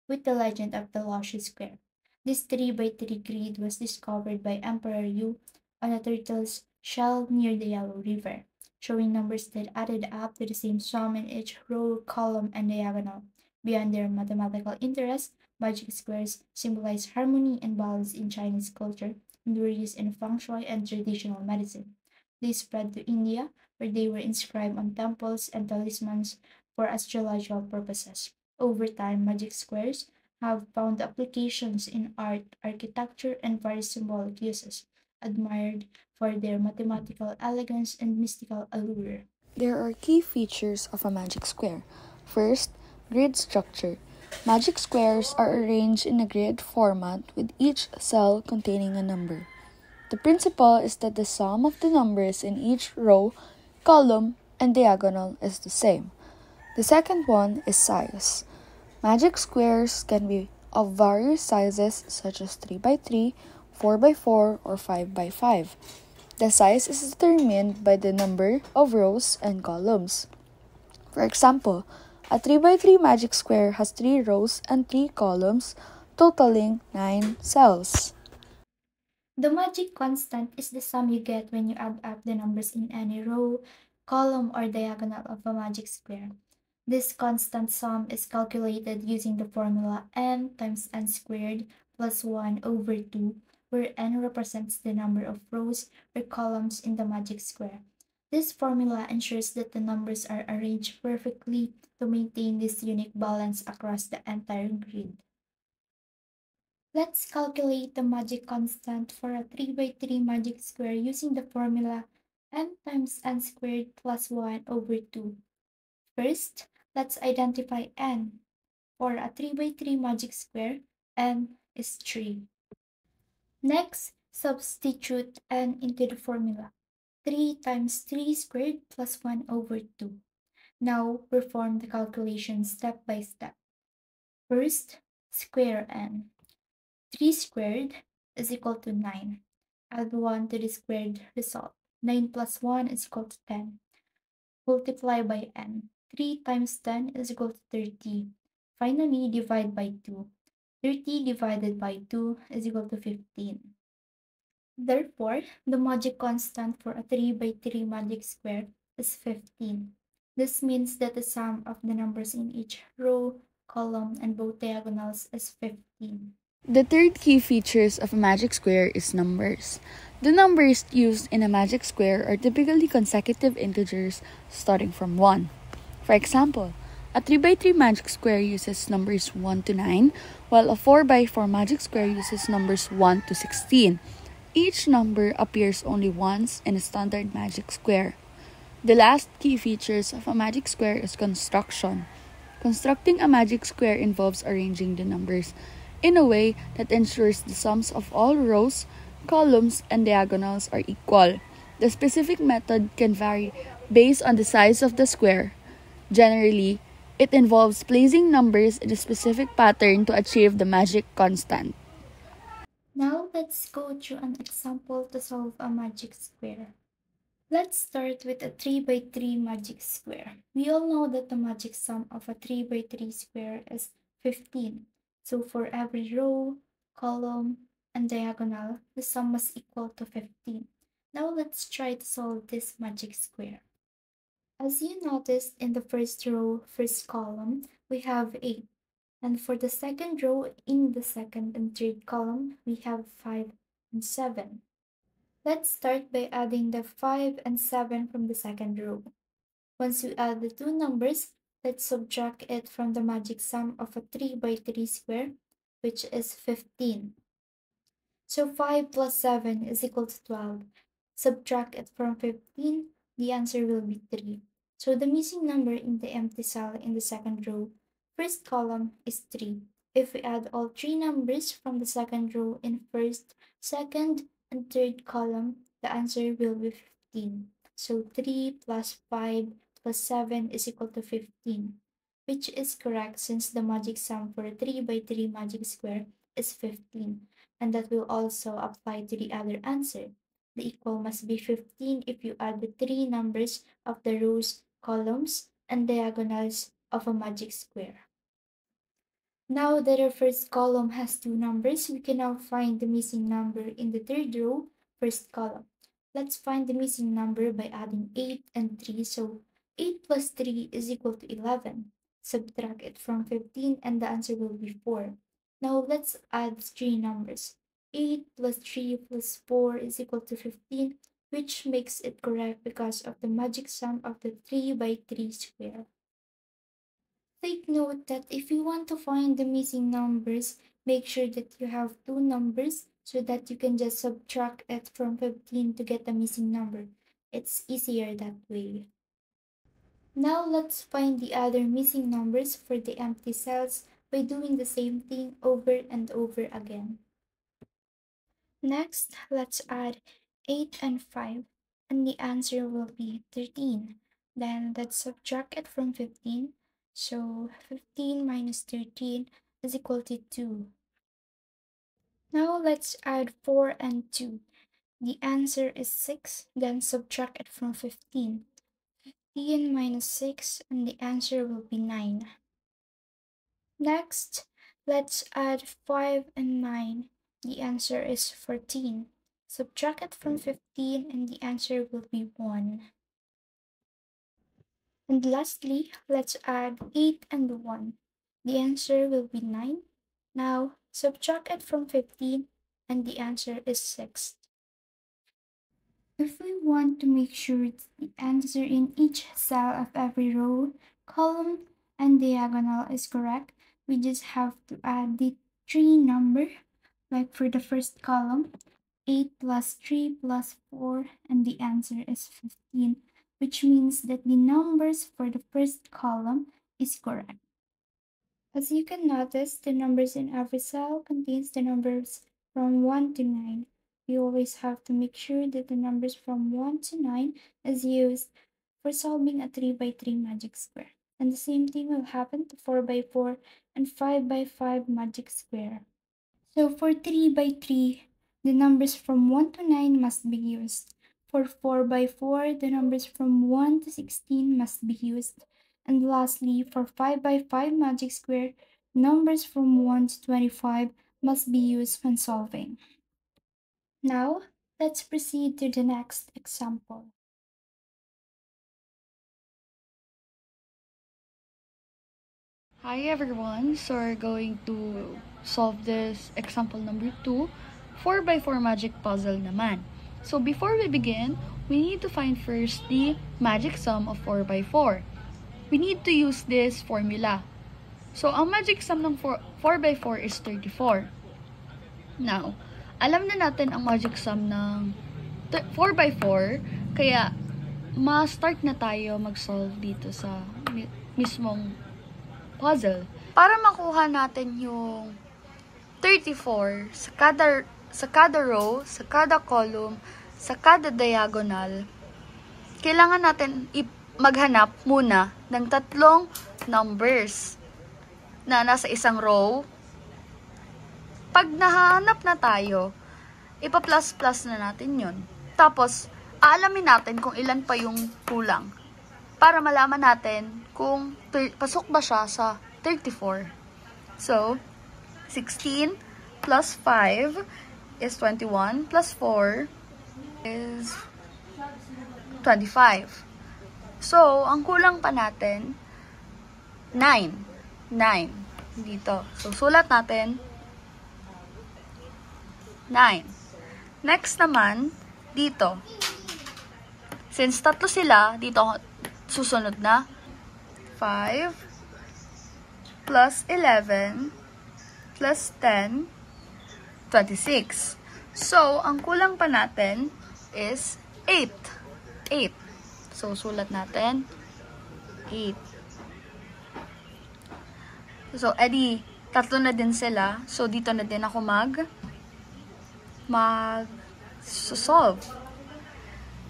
with the legend of the Loshi Square. This 3x3 grid was discovered by Emperor Yu on a turtle's shell near the Yellow River, showing numbers that added up to the same sum in each row, column, and diagonal. Beyond their mathematical interest, magic squares symbolize harmony and balance in Chinese culture and were used in feng shui and traditional medicine. They spread to India, where they were inscribed on temples and talismans for astrological purposes. Over time, magic squares have found applications in art, architecture, and various symbolic uses, admired for their mathematical elegance and mystical allure. There are key features of a magic square. First, grid structure. Magic squares are arranged in a grid format with each cell containing a number. The principle is that the sum of the numbers in each row, column, and diagonal is the same. The second one is size. Magic squares can be of various sizes such as 3x3, 4x4, or 5x5. The size is determined by the number of rows and columns. For example, a 3x3 magic square has 3 rows and 3 columns, totaling 9 cells. The magic constant is the sum you get when you add up the numbers in any row, column, or diagonal of a magic square. This constant sum is calculated using the formula n times n squared plus 1 over 2, where n represents the number of rows or columns in the magic square. This formula ensures that the numbers are arranged perfectly to maintain this unique balance across the entire grid. Let's calculate the magic constant for a 3x3 magic square using the formula n times n squared plus 1 over 2. First, let's identify n. For a 3x3 magic square, n is 3. Next, substitute n into the formula. 3 times 3 squared plus 1 over 2. Now perform the calculation step by step. First, square n. 3 squared is equal to 9. Add 1 to the squared result. 9 plus 1 is equal to 10. Multiply by n. 3 times 10 is equal to 30. Finally, divide by 2. 30 divided by 2 is equal to 15. Therefore, the magic constant for a 3 by 3 magic square is 15. This means that the sum of the numbers in each row, column, and both diagonals is 15. The third key features of a magic square is numbers. The numbers used in a magic square are typically consecutive integers starting from 1. For example, a 3 by 3 magic square uses numbers 1 to 9, while a 4 by 4 magic square uses numbers 1 to 16. Each number appears only once in a standard magic square. The last key features of a magic square is construction. Constructing a magic square involves arranging the numbers in a way that ensures the sums of all rows, columns, and diagonals are equal. The specific method can vary based on the size of the square. Generally, it involves placing numbers in a specific pattern to achieve the magic constant. Now let's go through an example to solve a magic square. Let's start with a 3 by 3 magic square. We all know that the magic sum of a 3 by 3 square is 15. So for every row, column, and diagonal, the sum must equal to 15. Now let's try to solve this magic square. As you noticed in the first row, first column, we have 8. And for the second row, in the second and third column, we have 5 and 7. Let's start by adding the 5 and 7 from the second row. Once we add the two numbers, let's subtract it from the magic sum of a 3 by 3 square, which is 15. So 5 plus 7 is equal to 12. Subtract it from 15, the answer will be 3. So the missing number in the empty cell in the second row, first column, is 3. If we add all three numbers from the second row in first, second, and third column, the answer will be 15. So 3 plus 5 plus 7 is equal to 15, which is correct since the magic sum for a 3 by 3 magic square is 15, and that will also apply to the other answer. The equal must be 15 if you add the three numbers of the rows, columns, and diagonals of a magic square. Now that our first column has two numbers, we can now find the missing number in the third row, first column. Let's find the missing number by adding 8 and 3. So 8 plus 3 is equal to 11. Subtract it from 15 and the answer will be 4. Now let's add three numbers. 8 plus 3 plus 4 is equal to 15, which makes it correct because of the magic sum of the 3 by 3 square. Take note that if you want to find the missing numbers, make sure that you have two numbers so that you can just subtract it from 15 to get the missing number. It's easier that way. Now let's find the other missing numbers for the empty cells by doing the same thing over and over again. Next, let's add 8 and 5, and the answer will be 13. Then let's subtract it from 15. So 15 minus 13 is equal to 2. Now let's add 4 and 2. The answer is 6. Then subtract it from 15. 15 minus 6, and the answer will be 9. Next, let's add 5 and 9. The answer is 14. Subtract it from 15 and the answer will be 1. And lastly, let's add 8 and 1. The answer will be 9. Now, subtract it from 15 and the answer is 6. If we want to make sure that the answer in each cell of every row, column, and diagonal is correct, we just have to add the 3 number. Like for the first column, 8 plus 3 plus 4, and the answer is 15, which means that the numbers for the first column is correct. As you can notice, the numbers in every cell contains the numbers from 1 to 9. we always have to make sure that the numbers from 1 to 9 is used for solving a 3 by 3 magic square. And the same thing will happen to 4 by 4 and 5 by 5 magic square. So for 3 by 3, the numbers from 1 to 9 must be used. For 4 by 4, the numbers from 1 to 16 must be used. And lastly, for 5 by 5 magic square, numbers from 1 to 25 must be used when solving. Now, let's proceed to the next example. Hi everyone, so we're going to solve this example number 2, 4 by 4 magic puzzle naman. So before we begin, we need to find first the magic sum of 4 by 4. We need to use this formula. So ang magic sum ng 4 by 4 is 34. Now, alam na natin ang magic sum ng 4 by 4, kaya ma-start na tayo mag-solve dito sa mismong puzzle. Para makuha natin yung 34 sa kada row, sa kada column, sa kada diagonal, kailangan natin maghanap muna ng tatlong numbers na nasa isang row. Pag nahanap na tayo, ipa-plus-plus na natin yun. Tapos, aalamin natin kung ilan pa yung kulang para malaman natin kung pasok ba siya sa 34. So, 16 plus 5 is 21 plus 4 is 25. So, ang kulang pa natin 9 dito. So, sulat natin 9. Next naman, dito. Since tatlo sila, dito susunod na 5 plus 11 plus 10, 26. So, ang kulang pa natin is 8. So, sulat natin 8. So, edi, tatlo na din sila. So, dito na din ako solve.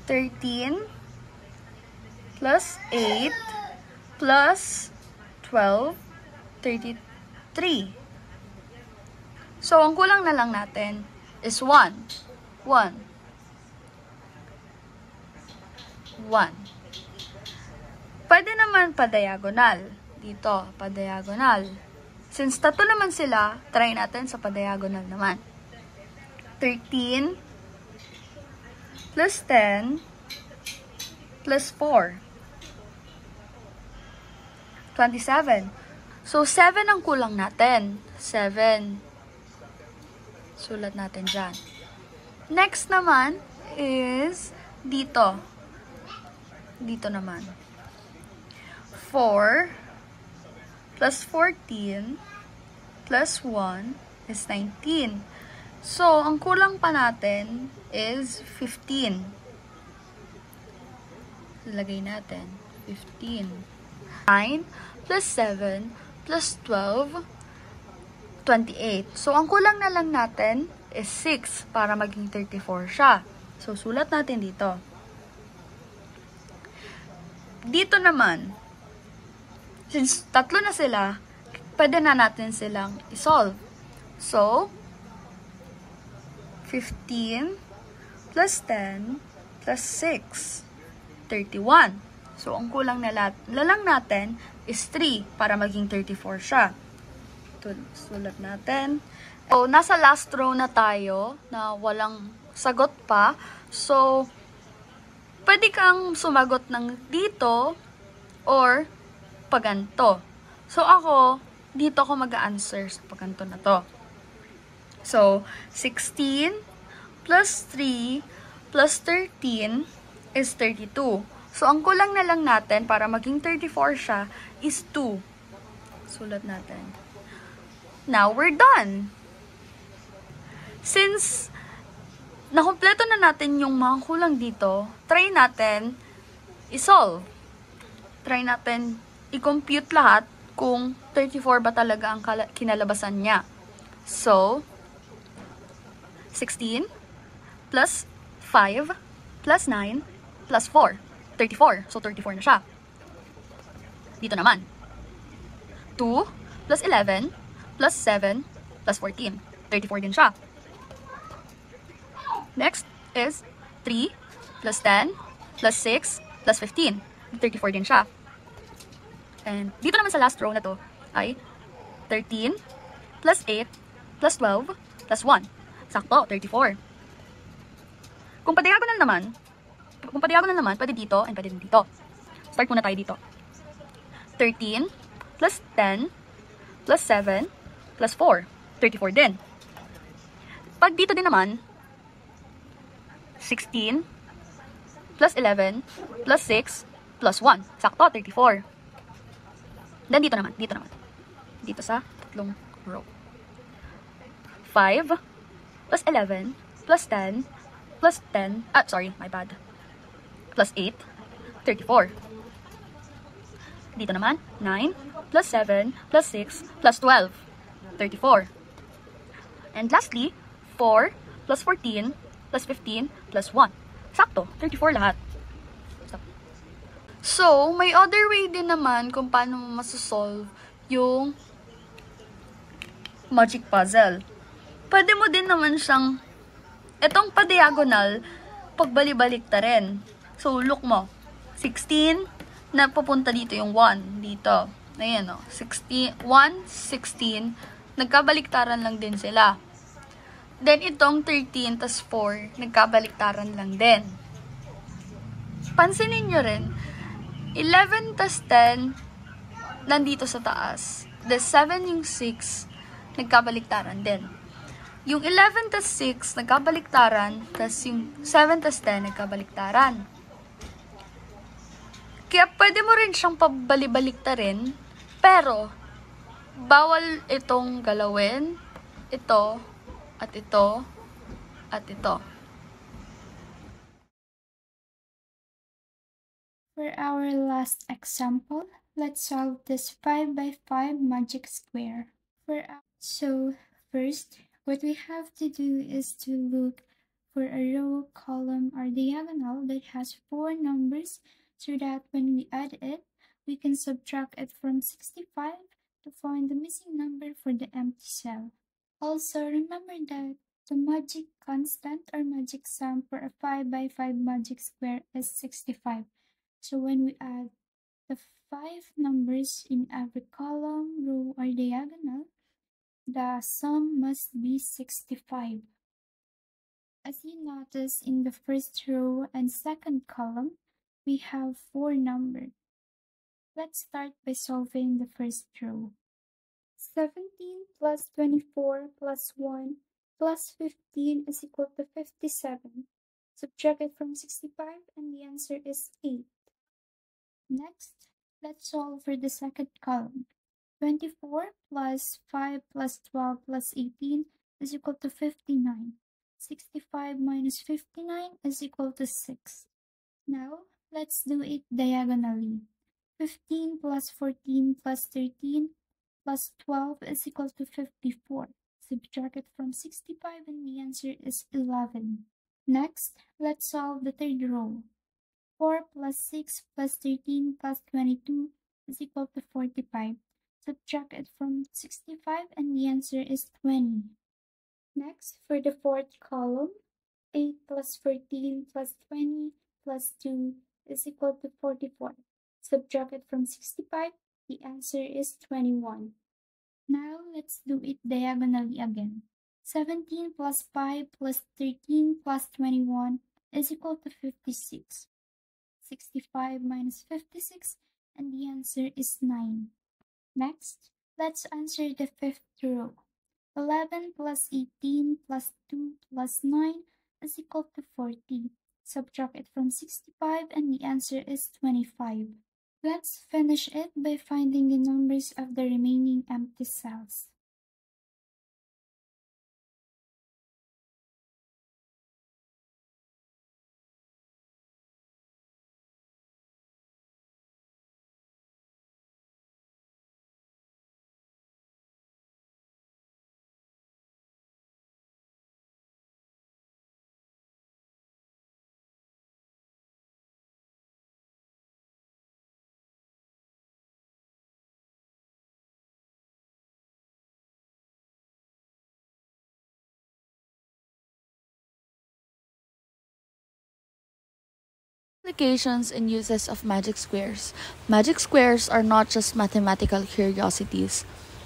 13 plus 8 plus 12, 33. So, ang kulang na lang natin is 1. Pwede naman pa-diagonal. Dito, pa-diagonal. Since tatlo naman sila, try natin sa pa-diagonal naman. 13 plus 10 plus 4. 27. So, 7 ang kulang natin. 7. Sulat natin dyan. Next naman is dito. Dito naman. 4 plus 14 plus 1 is 19. So, ang kulang pa natin is 15. Lagay natin. 15. 9 plus 7 plus 12, 28. So, ang kulang na lang natin is 6 para maging 34 siya. So, sulat natin dito. Dito naman, since tatlo na sila, pwede na natin silang isolve. So, 15 plus 10 plus 6, 31. So, ang kulang na lang natin is 3 para maging 34 siya. Sulat natin. So, nasa last row na tayo na walang sagot pa. So, pwede kang sumagot ng dito or paganto. So, ako, dito ako mag-answer sa paganto na to. So, 16 plus 3 plus 13 is 32. So, ang kulang na lang natin para maging 34 siya is 2. Sulat natin. Now, we're done. Since nakumpleto na natin yung mga kulang dito, try natin i-solve. Try natin i-compute lahat kung 34 ba talaga ang kinalabasan niya. So, 16 plus 5 plus 9 plus 4. 34. So, 34 na siya. Dito naman. 2 plus 11 plus 7 plus 14. 34 din siya. Next is 3 plus 10 plus 6 plus 15. 34 din siya. And dito naman sa last row na to ay 13 plus 8 plus 12 plus 1. Sakto, 34. Kung pa-diagonal naman, pwede dito and pwede din dito. Start muna tayo dito. 13 plus 10 plus 7 plus 4. 34 din. Pag dito din naman, 16 plus 11 plus 6 plus 1. Sakto, 34. Then dito naman. Dito sa tatlong row. 5 plus 11 plus 10 plus 10, plus 8, 34. Dito naman, 9 plus 7 plus 6 plus 12, 34. And lastly, 4 plus 14 plus 15 plus 1. Sakto, 34 lahat. So, may other way din naman kung paano mo masosolve yung magic puzzle. Pwede mo din naman siyang, itong pa-diagonal, pagbali-balik ta rin. So, look mo. 16, na pupunta dito yung 1. Dito. Ayan o. 1, 16, nagkabaliktaran lang din sila. Then, itong 13 tas 4, nagkabaliktaran lang din. Pansinin nyo rin, 11 tas 10, nandito sa taas. The 7 yung 6, nagkabaliktaran din. Yung 11 tas 6, nagkabaliktaran, tas yung 7 tas 10, nagkabaliktaran. Kaya pwede mo rin siyang pabali-baliktarin, pero bawal itong galawin, ito, at ito, at ito. For our last example, let's solve this 5 by 5 magic square. So first, what we have to do is to look for a row, column, or diagonal that has 4 numbers so that when we add it, we can subtract it from 65 to find the missing number for the empty cell. Also, remember that the magic constant or magic sum for a 5 by 5 magic square is 65. So when we add the 5 numbers in every column, row, or diagonal, the sum must be 65. As you notice in the first row and second column, we have 4 numbers. Let's start by solving the first row. 17 plus 24 plus 1 plus 15 is equal to 57. Subtract it from 65 and the answer is 8. Next, let's solve for the second column. 24 plus 5 plus 12 plus 18 is equal to 59. 65 minus 59 is equal to 6. Now, let's do it diagonally. 15 plus 14 plus 13 plus 12 is equal to 54. Subtract it from 65 and the answer is 11. Next, let's solve the third row. 4 plus 6 plus 13 plus 22 is equal to 45. Subtract it from 65 and the answer is 20. Next, for the fourth column, 8 plus 14 plus 20 plus 2 is equal to 44. Subtract it from 65, the answer is 21. Now, let's do it diagonally again. 17 plus 5 plus 13 plus 21 is equal to 56. 65 minus 56, and the answer is 9. Next, let's answer the fifth row. 11 plus 18 plus 2 plus 9 is equal to 40. Subtract it from 65 and the answer is 25. Let's finish it by finding the numbers of the remaining empty cells. Applications and uses of magic squares. Magic squares are not just mathematical curiosities.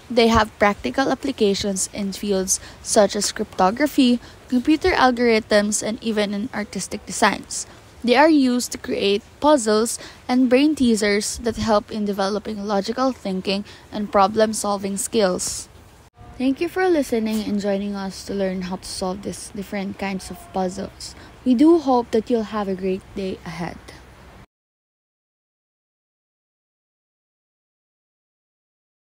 They have practical applications in fields such as cryptography, computer algorithms, and even in artistic designs. They are used to create puzzles and brain teasers that help in developing logical thinking and problem solving skills. Thank you for listening and joining us to learn how to solve these different kinds of puzzles. We do hope that you'll have a great day ahead.